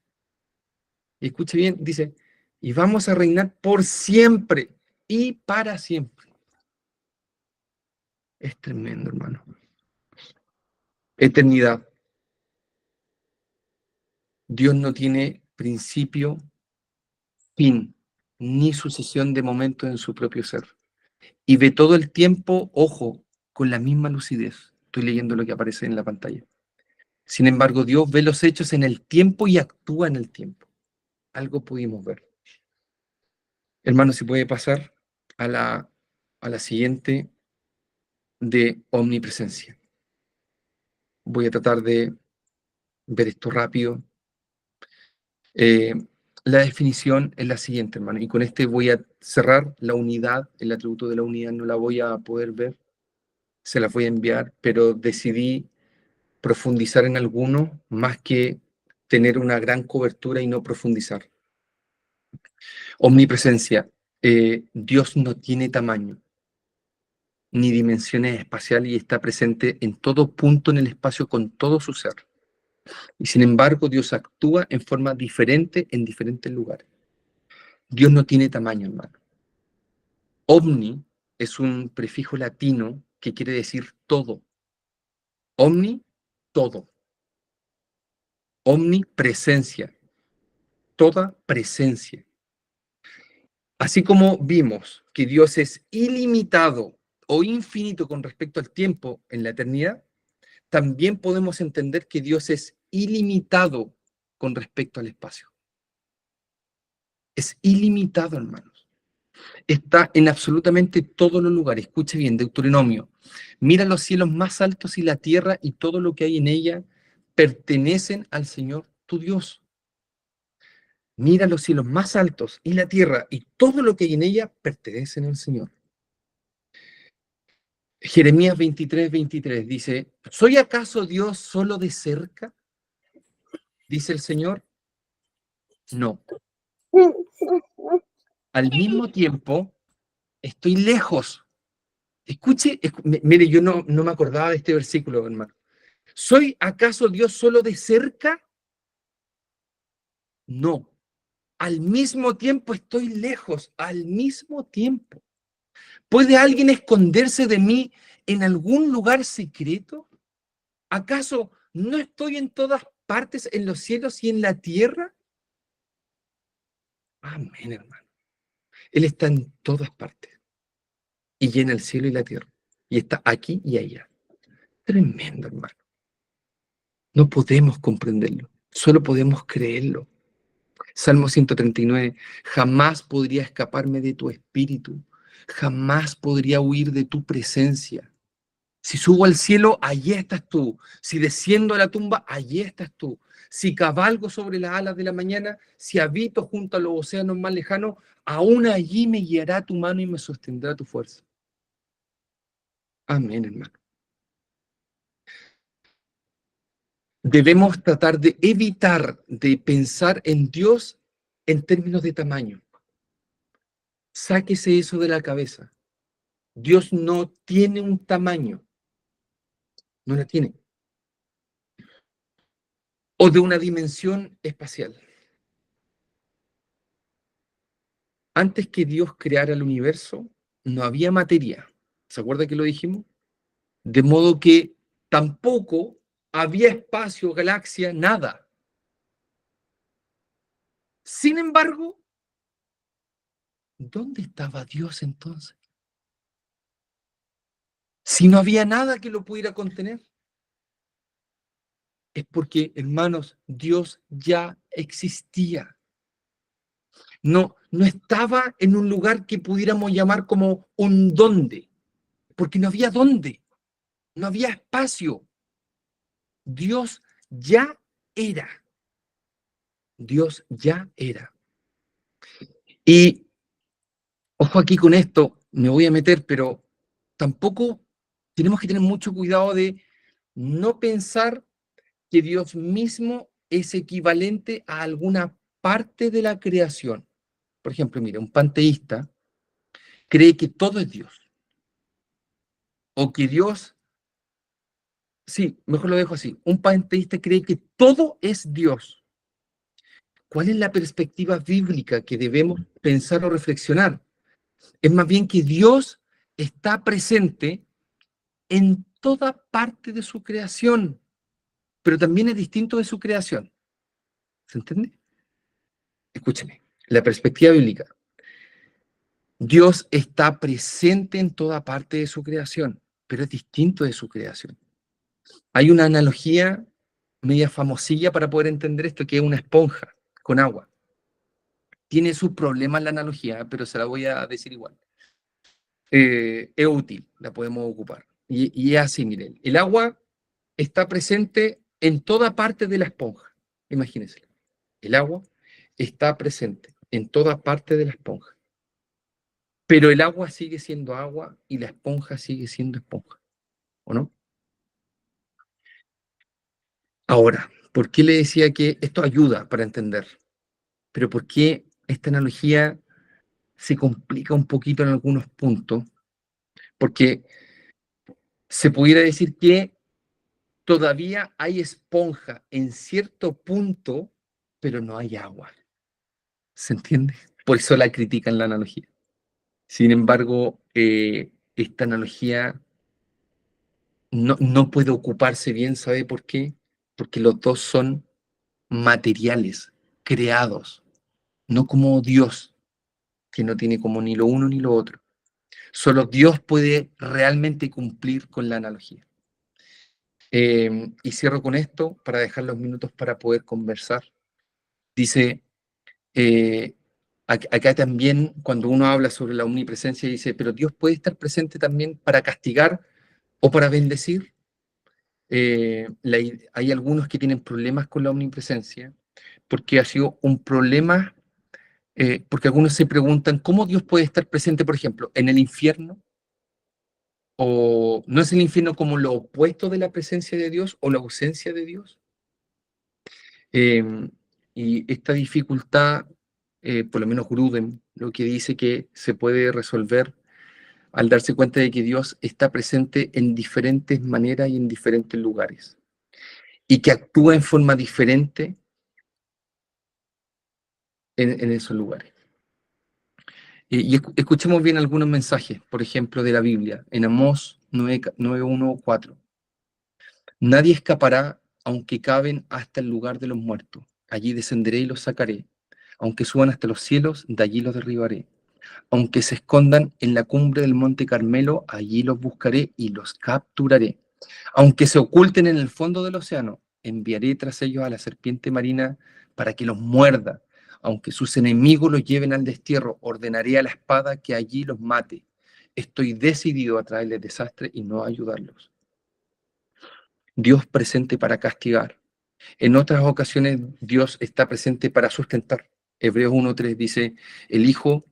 Speaker 4: Y escuche bien, dice, y vamos a reinar por siempre y para siempre. Es tremendo, hermano. Eternidad. Dios no tiene principio, fin, ni sucesión de momentos en su propio ser. Y ve todo el tiempo, ojo, con la misma lucidez. Estoy leyendo lo que aparece en la pantalla. Sin embargo, Dios ve los hechos en el tiempo y actúa en el tiempo. Algo pudimos ver. Hermano, si puede pasar a la siguiente de omnipresencia. Voy a tratar de ver esto rápido. La definición es la siguiente, hermano, y con este voy a cerrar la unidad, el atributo de la unidad no la voy a poder ver, se la voy a enviar, pero decidí profundizar en alguno más que tener una gran cobertura y no profundizar. Omnipresencia. Dios no tiene tamaño ni dimensiones espaciales y está presente en todo punto en el espacio con todo su ser. Y sin embargo, Dios actúa en forma diferente en diferentes lugares. Dios no tiene tamaño, hermano. Omni es un prefijo latino que quiere decir todo. Omni, todo. Omnipresencia, toda presencia. Así como vimos que Dios es ilimitado o infinito con respecto al tiempo en la eternidad, también podemos entender que Dios es ilimitado con respecto al espacio. Es ilimitado, hermanos. Está en absolutamente todos los lugares. Escuche bien, Deuteronomio. Mira los cielos más altos y la tierra y todo lo que hay en ella pertenecen al Señor tu Dios. Mira los cielos más altos y la tierra y todo lo que hay en ella pertenecen al Señor. Jeremías 23:23 dice, ¿soy acaso Dios solo de cerca? Dice el Señor. No. Al mismo tiempo, estoy lejos. Escuche, mire, yo no me acordaba de este versículo, hermano. ¿Soy acaso Dios solo de cerca? No. Al mismo tiempo estoy lejos, al mismo tiempo. ¿Puede alguien esconderse de mí en algún lugar secreto? ¿Acaso no estoy en todas partes, en los cielos y en la tierra? Amén, hermano. Él está en todas partes. Y llena el cielo y la tierra. Y está aquí y allá. Tremendo, hermano. No podemos comprenderlo. Solo podemos creerlo. Salmo 139. Jamás podría escaparme de tu espíritu. Jamás podría huir de tu presencia. Si subo al cielo, allí estás tú. Si desciendo a la tumba, allí estás tú. Si cabalgo sobre las alas de la mañana, si habito junto a los océanos más lejanos, aún allí me guiará tu mano y me sostendrá tu fuerza. Amén, hermano. Debemos tratar de evitar de pensar en Dios en términos de tamaño. Sáquese eso de la cabeza. Dios no tiene un tamaño. No la tiene. O de una dimensión espacial. Antes que Dios creara el universo, no había materia. ¿Se acuerda que lo dijimos? De modo que tampoco había espacio, galaxia, nada. Sin embargo, ¿dónde estaba Dios entonces? Si no había nada que lo pudiera contener. Es porque, hermanos, Dios ya existía. No estaba en un lugar que pudiéramos llamar como un dónde, porque no había dónde, no había espacio. Dios ya era. Dios ya era. Y, ojo aquí con esto, me voy a meter, pero tampoco tenemos que tener mucho cuidado de no pensar que Dios mismo es equivalente a alguna parte de la creación. Por ejemplo, mira, un panteísta cree que todo es Dios. O que Dios, sí, mejor lo dejo así. Un panteísta cree que todo es Dios. ¿Cuál es la perspectiva bíblica que debemos pensar o reflexionar? Es más bien que Dios está presente en toda parte de su creación, pero también es distinto de su creación. ¿Se entiende? Escúcheme, la perspectiva bíblica. Dios está presente en toda parte de su creación, pero es distinto de su creación. Hay una analogía media famosilla para poder entender esto, que es una esponja con agua. Tiene sus problemas la analogía, pero se la voy a decir igual. Es útil, la podemos ocupar. Y es así, miren, el agua está presente en toda parte de la esponja. Imagínense, el agua está presente en toda parte de la esponja. Pero el agua sigue siendo agua y la esponja sigue siendo esponja, ¿o no? Ahora, ¿por qué le decía que esto ayuda para entender? Pero ¿por qué esta analogía se complica un poquito en algunos puntos? Porque se pudiera decir que todavía hay esponja en cierto punto, pero no hay agua. ¿Se entiende? Por eso la critican la analogía. Sin embargo, esta analogía no puede ocuparse bien, ¿sabe por qué? Porque los dos son materiales, creados, no como Dios, que no tiene como ni lo uno ni lo otro. Solo Dios puede realmente cumplir con la analogía. Y cierro con esto para dejar los minutos para poder conversar. Dice, acá también cuando uno habla sobre la omnipresencia, dice, pero Dios puede estar presente también para castigar o para bendecir. Hay algunos que tienen problemas con la omnipresencia porque ha sido un problema, porque algunos se preguntan cómo Dios puede estar presente, por ejemplo, en el infierno. ¿O no es el infierno como lo opuesto de la presencia de Dios o la ausencia de Dios? Y esta dificultad, por lo menos Grudem, lo que dice que se puede resolver al darse cuenta de que Dios está presente en diferentes maneras y en diferentes lugares, y que actúa en forma diferente en esos lugares. Y escuchemos bien algunos mensajes, por ejemplo, de la Biblia, en Amós 9:1-4. Nadie escapará, aunque caben hasta el lugar de los muertos. Allí descenderé y los sacaré. Aunque suban hasta los cielos, de allí los derribaré. Aunque se escondan en la cumbre del monte Carmelo, allí los buscaré y los capturaré. Aunque se oculten en el fondo del océano, enviaré tras ellos a la serpiente marina para que los muerda. Aunque sus enemigos los lleven al destierro, ordenaré a la espada que allí los mate. Estoy decidido a traerles desastre y no a ayudarlos. Dios presente para castigar. En otras ocasiones, Dios está presente para sustentar. Hebreos 1:3 dice, el Hijo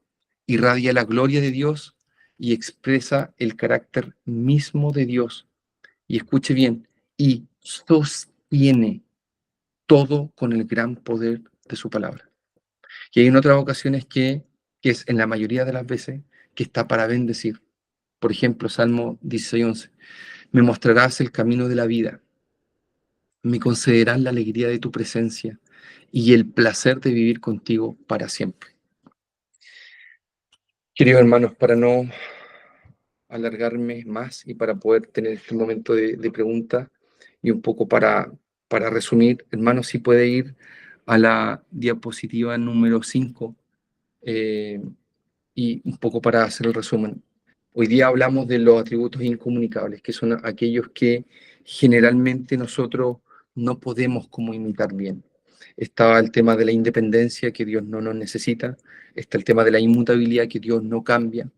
Speaker 4: irradia la gloria de Dios y expresa el carácter mismo de Dios. Y escuche bien, y sostiene todo con el gran poder de su palabra. Y hay en otras ocasiones que es en la mayoría de las veces, que está para bendecir. Por ejemplo, Salmo 16:11, me mostrarás el camino de la vida, me concederás la alegría de tu presencia y el placer de vivir contigo para siempre. Queridos hermanos, para no alargarme más y para poder tener este momento de pregunta y un poco para resumir, hermanos, si puede ir a la diapositiva número 5 y un poco para hacer el resumen. Hoy día hablamos de los atributos incomunicables, que son aquellos que generalmente nosotros no podemos como imitar bien. Está el tema de la independencia, que Dios no nos necesita. Está el tema de la inmutabilidad, que Dios no cambia.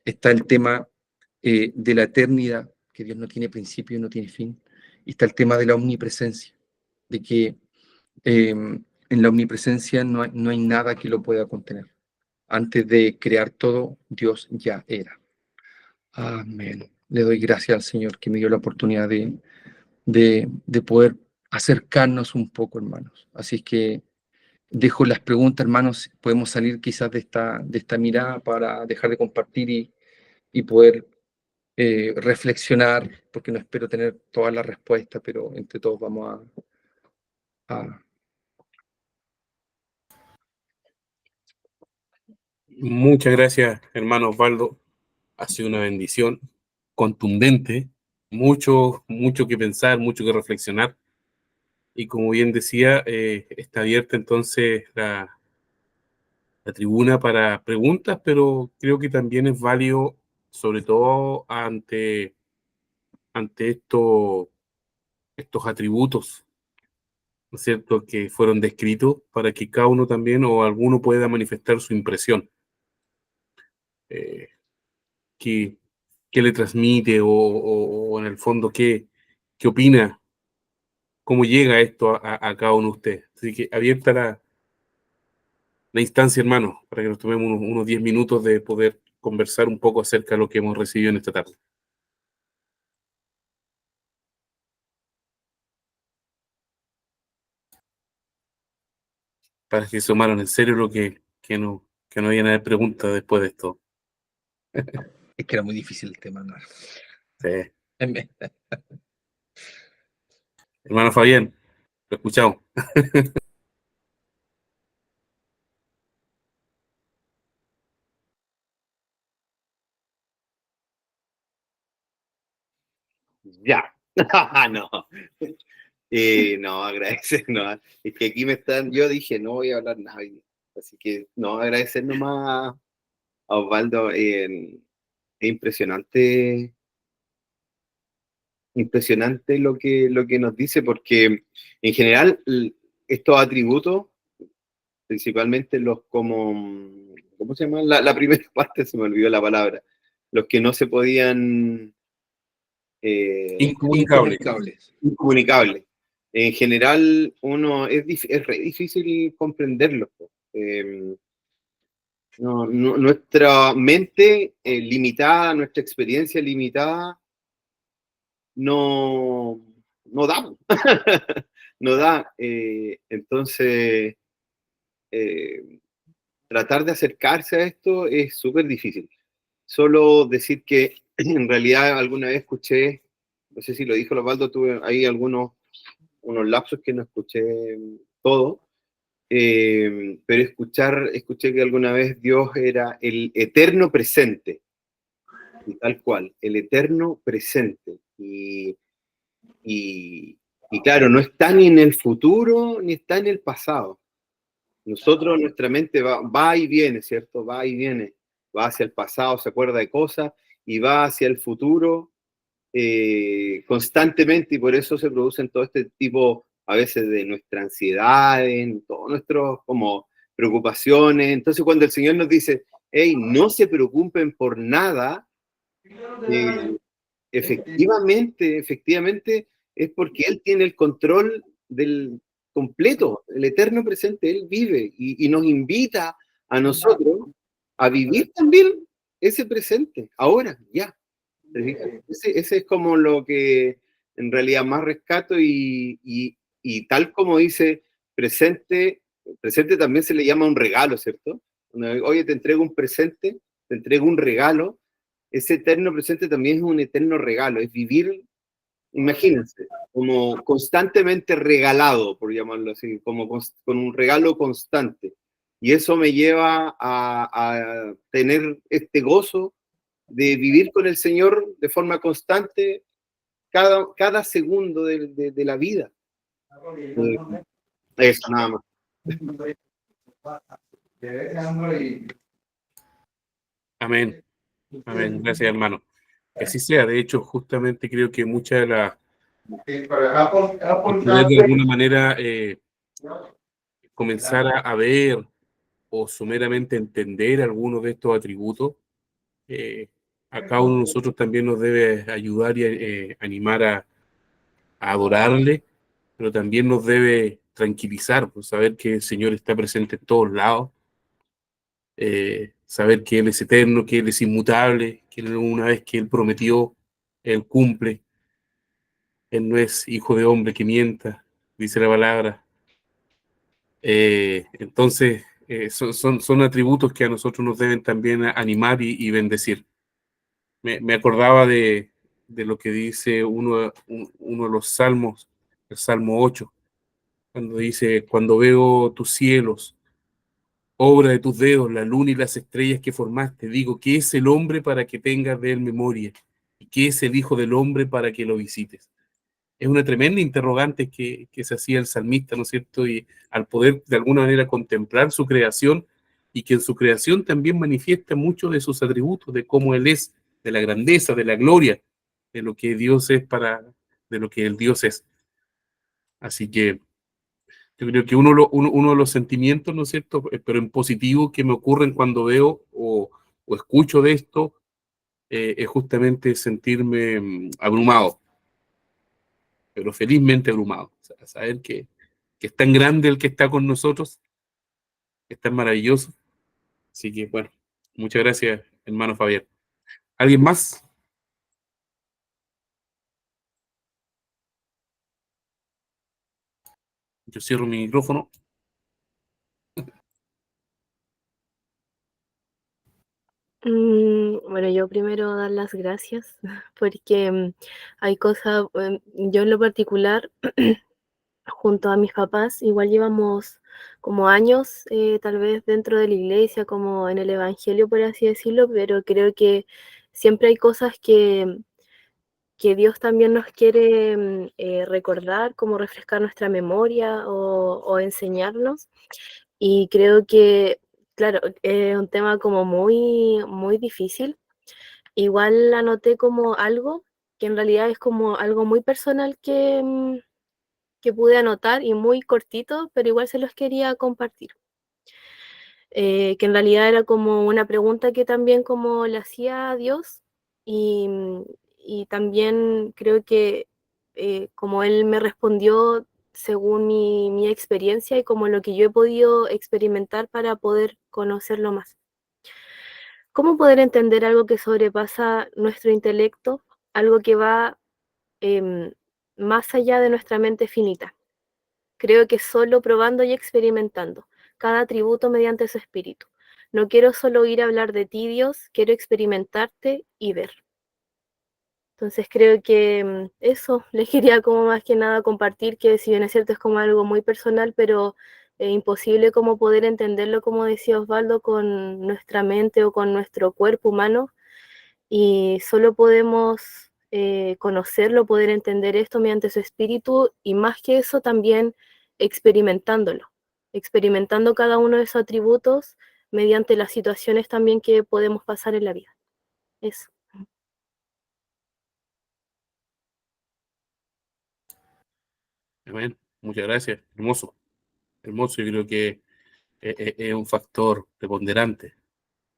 Speaker 4: Está el tema de la eternidad, que Dios no tiene principio y no tiene fin. Y está el tema de la omnipresencia, de que en la omnipresencia no hay nada que lo pueda contener. Antes de crear todo, Dios ya era. Amén. Le doy gracias al Señor que me dio la oportunidad de poder acercarnos un poco, hermanos. Así que dejo las preguntas, hermanos. Podemos salir quizás de esta mirada para dejar de compartir y poder reflexionar, porque no espero tener todas las respuestas, pero entre todos vamos a...
Speaker 3: Muchas gracias, hermano Osvaldo. Ha sido una bendición contundente, mucho que pensar, mucho que reflexionar. Y como bien decía, está abierta entonces la tribuna para preguntas, pero creo que también es válido, sobre todo ante estos atributos ¿no es cierto?, que fueron descritos para que cada uno también o alguno pueda manifestar su impresión. ¿Qué, qué le transmite o en el fondo qué opina? ¿Cómo llega esto a cada uno de ustedes? Así que abierta la instancia, hermano, para que nos tomemos unos 10 minutos de poder conversar un poco acerca de lo que hemos recibido en esta tarde. Para que se tomaran en serio lo que no vayan a haber preguntas después de esto.
Speaker 4: Es que era muy difícil el tema, ¿no?
Speaker 3: Sí. Hermano Fabián, lo escuchamos.
Speaker 9: Ya. No. No, agradecer, no. Es que aquí me están, yo dije, no voy a hablar nada hoy día. Así que, no, agradecer nomás a Osvaldo. Es impresionante, impresionante lo que nos dice, porque en general estos atributos, principalmente los como, ¿cómo se llama? La primera parte, se me olvidó la palabra, los que no se podían...
Speaker 4: Incomunicables.
Speaker 9: incomunicable. En general, es re difícil comprenderlo. Nuestra mente limitada, nuestra experiencia limitada, no da. No da. Entonces, tratar de acercarse a esto es súper difícil. Solo decir que en realidad alguna vez escuché, no sé si lo dijo Osvaldo, tuve ahí unos lapsos que no escuché todo, pero escuché que alguna vez Dios era el eterno presente, y tal cual, el eterno presente. Y claro, no está ni en el futuro ni está en el pasado. Nosotros, nuestra mente va y viene, ¿cierto? Va y viene, va hacia el pasado, se acuerda de cosas, y va hacia el futuro constantemente, y por eso se producen todo este tipo, a veces, de nuestra ansiedad, en todos nuestros como preocupaciones. Entonces, cuando el Señor nos dice, hey, no se preocupen por nada, efectivamente es porque Él tiene el control del completo, el eterno presente. Él vive y nos invita a nosotros a vivir también ese presente, ahora, ya. Ese es como lo que en realidad más rescato, y tal como dice, presente también se le llama un regalo, ¿cierto? Oye, te entrego un presente, te entrego un regalo. Ese eterno presente también es un eterno regalo, es vivir, imagínense, como constantemente regalado, por llamarlo así, como con un regalo constante. Y eso me lleva a tener este gozo de vivir con el Señor de forma constante cada segundo de la vida. Eso, nada más.
Speaker 3: Amén. Amén. Gracias, hermano. Que así sea. De hecho, justamente creo que muchas de las... poder de alguna manera comenzar a ver o someramente entender algunos de estos atributos, a cada uno de nosotros también nos debe ayudar y animar a adorarle, pero también nos debe tranquilizar, pues, saber que el Señor está presente en todos lados, saber que Él es eterno, que Él es inmutable, que una vez que Él prometió, Él cumple. Él no es hijo de hombre que mienta, dice la palabra. Entonces, son atributos que a nosotros nos deben también animar y bendecir. Me acordaba de lo que dice uno de los salmos, el Salmo 8, cuando dice, cuando veo tus cielos, obra de tus dedos, la luna y las estrellas que formaste, digo, ¿qué es el hombre para que tengas de él memoria? ¿Y qué es el hijo del hombre para que lo visites? Es una tremenda interrogante que se hacía el salmista, ¿no es cierto? Y al poder de alguna manera contemplar su creación, y que en su creación también manifiesta muchos de sus atributos, de cómo Él es, de la grandeza, de la gloria, de lo que Dios es de lo que el Dios es. Así que Yo creo que uno de los sentimientos, ¿no es cierto?, pero en positivo, que me ocurren cuando veo o escucho de esto, es justamente sentirme abrumado, pero felizmente abrumado. O sea, saber que es tan grande el que está con nosotros, que es tan maravilloso. Así que, bueno, muchas gracias, hermano Fabián. ¿Alguien más? Yo cierro mi micrófono.
Speaker 7: Bueno, yo primero dar las gracias porque hay cosas, yo en lo particular, junto a mis papás, igual llevamos como años, tal vez dentro de la iglesia, como en el evangelio, por así decirlo, pero creo que siempre hay cosas que Dios también nos quiere recordar, como refrescar nuestra memoria o enseñarnos. Y creo que, claro, es un tema como muy, muy difícil. Igual anoté como algo que en realidad es como algo muy personal que pude anotar y muy cortito, pero igual se los quería compartir. Que en realidad era como una pregunta que también como le hacía a Dios y, y también creo que como él me respondió según mi experiencia y como lo que yo he podido experimentar para poder conocerlo más. ¿Cómo poder entender algo que sobrepasa nuestro intelecto, algo que va em, más allá de nuestra mente finita? Creo que solo probando y experimentando, cada atributo mediante su espíritu. No quiero solo oír hablar de ti, Dios, quiero experimentarte y ver. Entonces creo que eso les quería como más que nada compartir, que si bien es cierto es como algo muy personal, pero imposible como poder entenderlo, como decía Osvaldo, con nuestra mente o con nuestro cuerpo humano, y solo podemos conocerlo, poder entender esto mediante su espíritu, y más que eso también experimentándolo, experimentando cada uno de esos atributos mediante las situaciones también que podemos pasar en la vida. Eso.
Speaker 3: Amén. Muchas gracias. Hermoso. Hermoso. Yo creo que es un factor preponderante.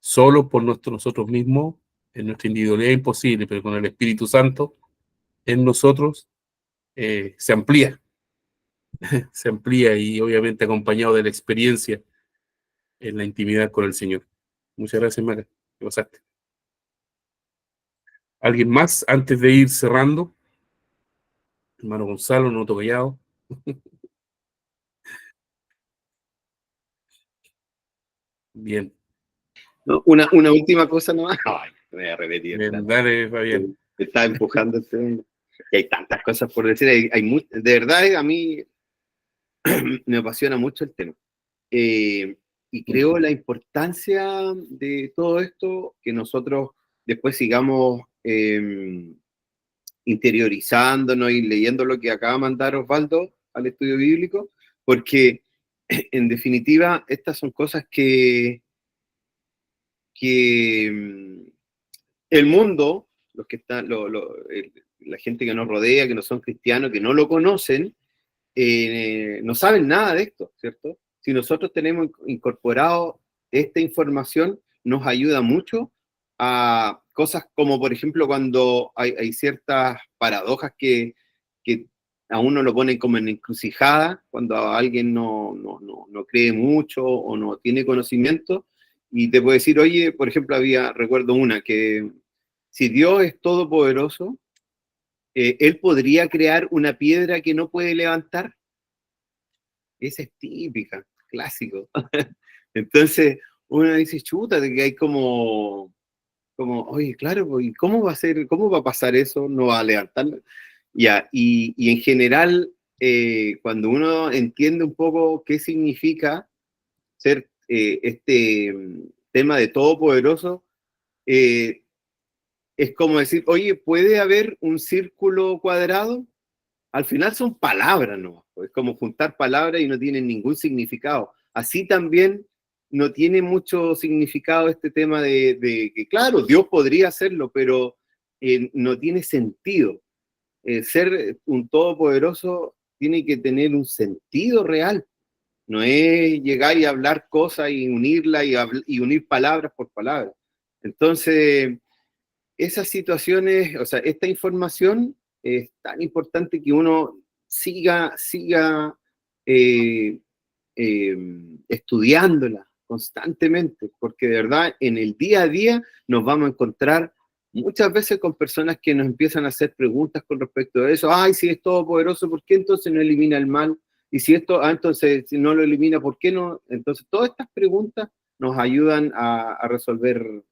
Speaker 3: Solo por nosotros mismos, en nuestra individualidad es imposible, pero con el Espíritu Santo en nosotros se amplía, se amplía y obviamente acompañado de la experiencia en la intimidad con el Señor. Muchas gracias, Mara. Te pasaste. ¿Alguien más antes de ir cerrando? Hermano Gonzalo, Noto Callado. Bien.
Speaker 9: No, una última cosa nomás. Ay, me voy a repetir.
Speaker 3: Bien, dale, Fabián.
Speaker 9: Me está empujando este hombre. Y hay tantas cosas por decir. De verdad, a mí me apasiona mucho el tema. Y creo la importancia de todo esto, que nosotros después sigamos interiorizándonos y leyendo lo que acaba de mandar Osvaldo al estudio bíblico, porque en definitiva estas son cosas que el mundo, los que están, la gente que nos rodea, que no son cristianos, que no lo conocen, no saben nada de esto, ¿cierto? Si nosotros tenemos incorporado esta información, nos ayuda mucho a cosas como, por ejemplo, cuando hay ciertas paradojas que a uno lo ponen como en encrucijada, cuando alguien no cree mucho o no tiene conocimiento, y te puede decir, oye, por ejemplo, recuerdo una, que si Dios es todopoderoso, Él podría crear una piedra que no puede levantar. Esa es típica, clásico. Entonces, uno dice, chuta, de que hay como, oye, claro, ¿y cómo va a ser, cómo va a pasar eso? No va a levantar. Ya, y en general, cuando uno entiende un poco qué significa ser este tema de todopoderoso, es como decir, oye, ¿puede haber un círculo cuadrado? Al final son palabras, ¿no? Es como juntar palabras y no tienen ningún significado. Así también no tiene mucho significado este tema de que, claro, Dios podría hacerlo, pero no tiene sentido. Ser un todopoderoso tiene que tener un sentido real. No es llegar y hablar cosas y unirlas y unir palabras por palabras. Entonces, esas situaciones, o sea, esta información es tan importante que uno siga estudiándola constantemente, porque de verdad en el día a día nos vamos a encontrar muchas veces con personas que nos empiezan a hacer preguntas con respecto a eso. Ay, si es todopoderoso, ¿por qué entonces no elimina el mal? Y si esto, entonces si no lo elimina, ¿por qué no? Entonces todas estas preguntas nos ayudan a resolver,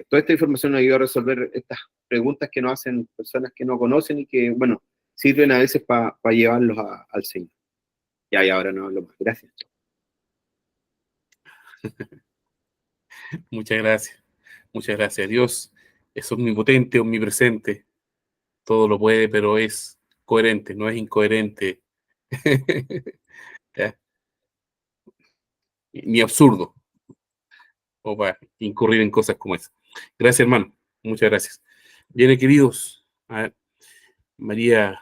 Speaker 9: toda esta información nos ayuda a resolver estas preguntas que nos hacen personas que no conocen y que, bueno, sirven a veces para llevarlos al Señor. Ya, y ahora no hablo más. Gracias.
Speaker 3: Muchas gracias. Muchas gracias. Dios es omnipotente, omnipresente. Todo lo puede, pero es coherente, no es incoherente. ¿Ya? Ni absurdo. O para incurrir en cosas como esa. Gracias, hermano. Muchas gracias. Bien, queridos. A ver, María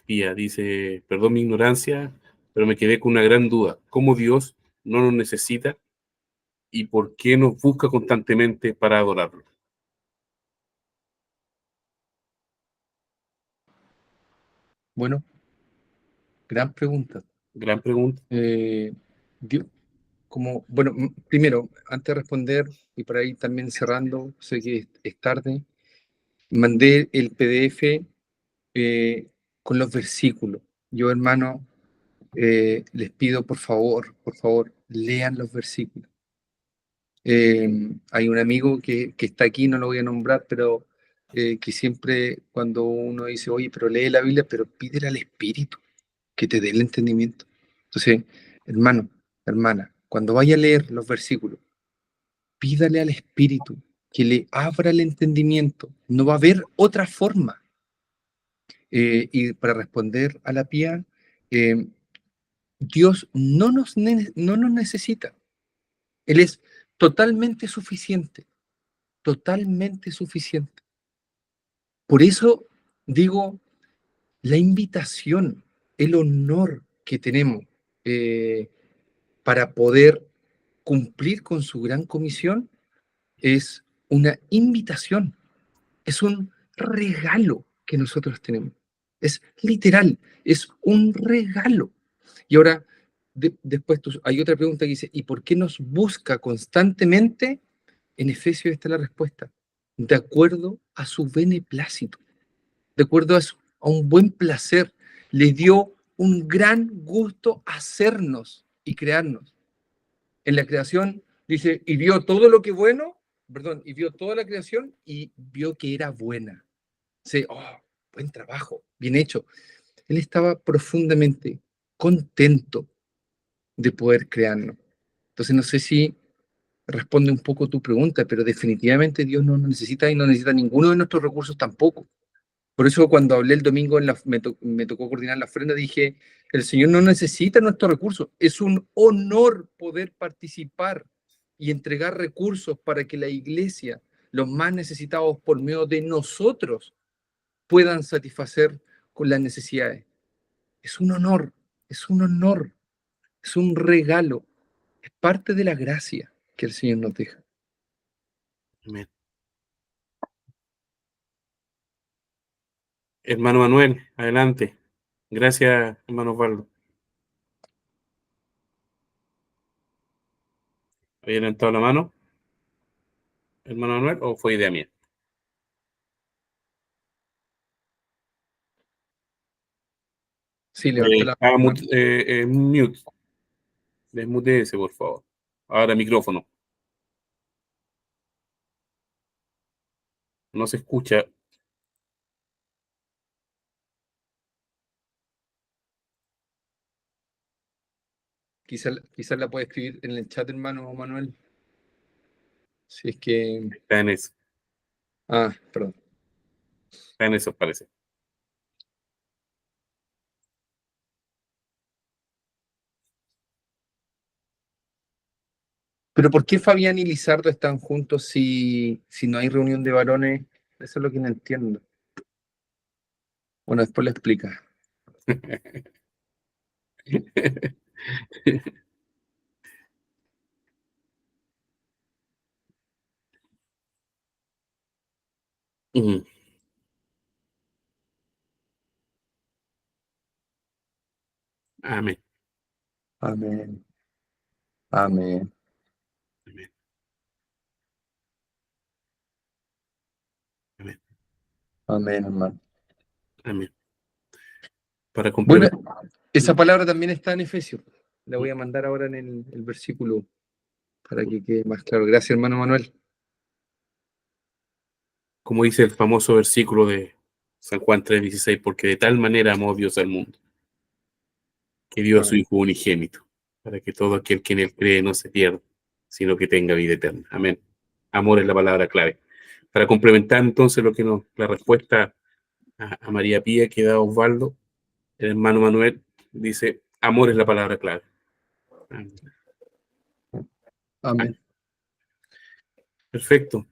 Speaker 3: Pía dice, perdón mi ignorancia, pero me quedé con una gran duda. ¿Cómo Dios no nos necesita y por qué nos busca constantemente para adorarlo?
Speaker 4: Bueno, gran pregunta.
Speaker 3: Gran pregunta.
Speaker 4: Bueno, primero, antes de responder, y por ahí también cerrando, sé que es tarde, mandé el PDF con los versículos. Yo, hermano, les pido por favor, lean los versículos. Hay un amigo que está aquí, no lo voy a nombrar, pero que siempre cuando uno dice, oye, pero lee la Biblia, pero pídele al Espíritu que te dé el entendimiento. Entonces, hermano, hermana, cuando vaya a leer los versículos, pídale al Espíritu que le abra el entendimiento. No va a haber otra forma. Y para responder a la Pía, Dios no nos necesita. Él es totalmente suficiente. Totalmente suficiente. Por eso digo, la invitación, el honor que tenemos para poder cumplir con su gran comisión es una invitación, es un regalo que nosotros tenemos. Es literal, es un regalo. Y ahora, después hay otra pregunta que dice, ¿y por qué nos busca constantemente? En Efesios está la respuesta. De acuerdo a su beneplácito, de acuerdo a un buen placer, le dio un gran gusto hacernos y crearnos. En la creación dice, y vio todo lo que bueno, y vio toda la creación y vio que era buena. Dice, oh, buen trabajo, bien hecho. Él estaba profundamente contento de poder crearnos. Entonces no sé si responde un poco tu pregunta, pero definitivamente Dios no nos necesita y no necesita ninguno de nuestros recursos tampoco. Por eso cuando hablé el domingo, me tocó coordinar la ofrenda, dije, el Señor no necesita nuestros recursos. Es un honor poder participar y entregar recursos para que la iglesia, los más necesitados por medio de nosotros, puedan satisfacer con las necesidades. Es un honor, es un honor, es un regalo, es parte de la gracia que el Señor nos deja.
Speaker 3: Amén. Hermano Manuel, adelante. Gracias, hermano Osvaldo. ¿Había levantado la mano, hermano Manuel, o fue idea mía?
Speaker 4: Sí, levanté la mano.
Speaker 3: Mute. Desmuteese, por favor. Ahora micrófono. No se escucha.
Speaker 4: Quizás la puede escribir en el chat, hermano Manuel. Si es que...
Speaker 3: Está en eso.
Speaker 4: Ah, perdón.
Speaker 3: Está en eso, parece.
Speaker 4: Pero ¿por qué Fabián y Lizardo están juntos si no hay reunión de varones? Eso es lo que no entiendo. Bueno, después lo explica.
Speaker 3: Ujú. Amén.
Speaker 4: Amén. Amén.
Speaker 3: Amén. Amén.
Speaker 4: Amén, hermano.
Speaker 3: Amén. Para
Speaker 4: Bueno,
Speaker 3: complementar,
Speaker 4: esa palabra también está en Efesios. La voy a mandar ahora en el versículo para que quede más claro. Gracias, hermano Manuel.
Speaker 3: como dice el famoso versículo de San Juan 3:16, porque de tal manera amó Dios al mundo, que dio a su
Speaker 4: Amén.
Speaker 3: Hijo unigénito, para que todo aquel que en él cree no se pierda, sino que tenga vida eterna. Amén. Amor es la palabra clave. Para complementar entonces la respuesta a María Pía que da Osvaldo, el hermano Manuel dice, amor es la palabra clave. Amén.
Speaker 4: Amén.
Speaker 3: Perfecto.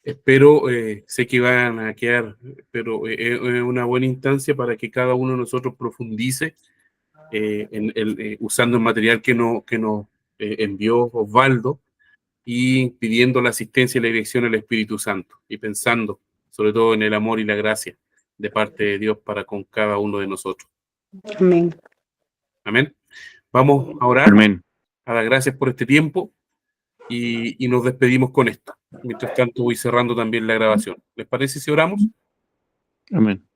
Speaker 3: Espero, sé que van a quedar, pero es una buena instancia para que cada uno de nosotros profundice usando el material que nos envió Osvaldo y pidiendo la asistencia y la dirección del Espíritu Santo y pensando sobre todo en el amor y la gracia de parte de Dios para con cada uno de nosotros.
Speaker 10: Amén.
Speaker 3: Amén. Vamos a orar,
Speaker 6: Amén.
Speaker 3: a dar gracias por este tiempo y nos despedimos con esto. Mientras tanto voy cerrando también la grabación. ¿Les parece si oramos?
Speaker 6: Amén.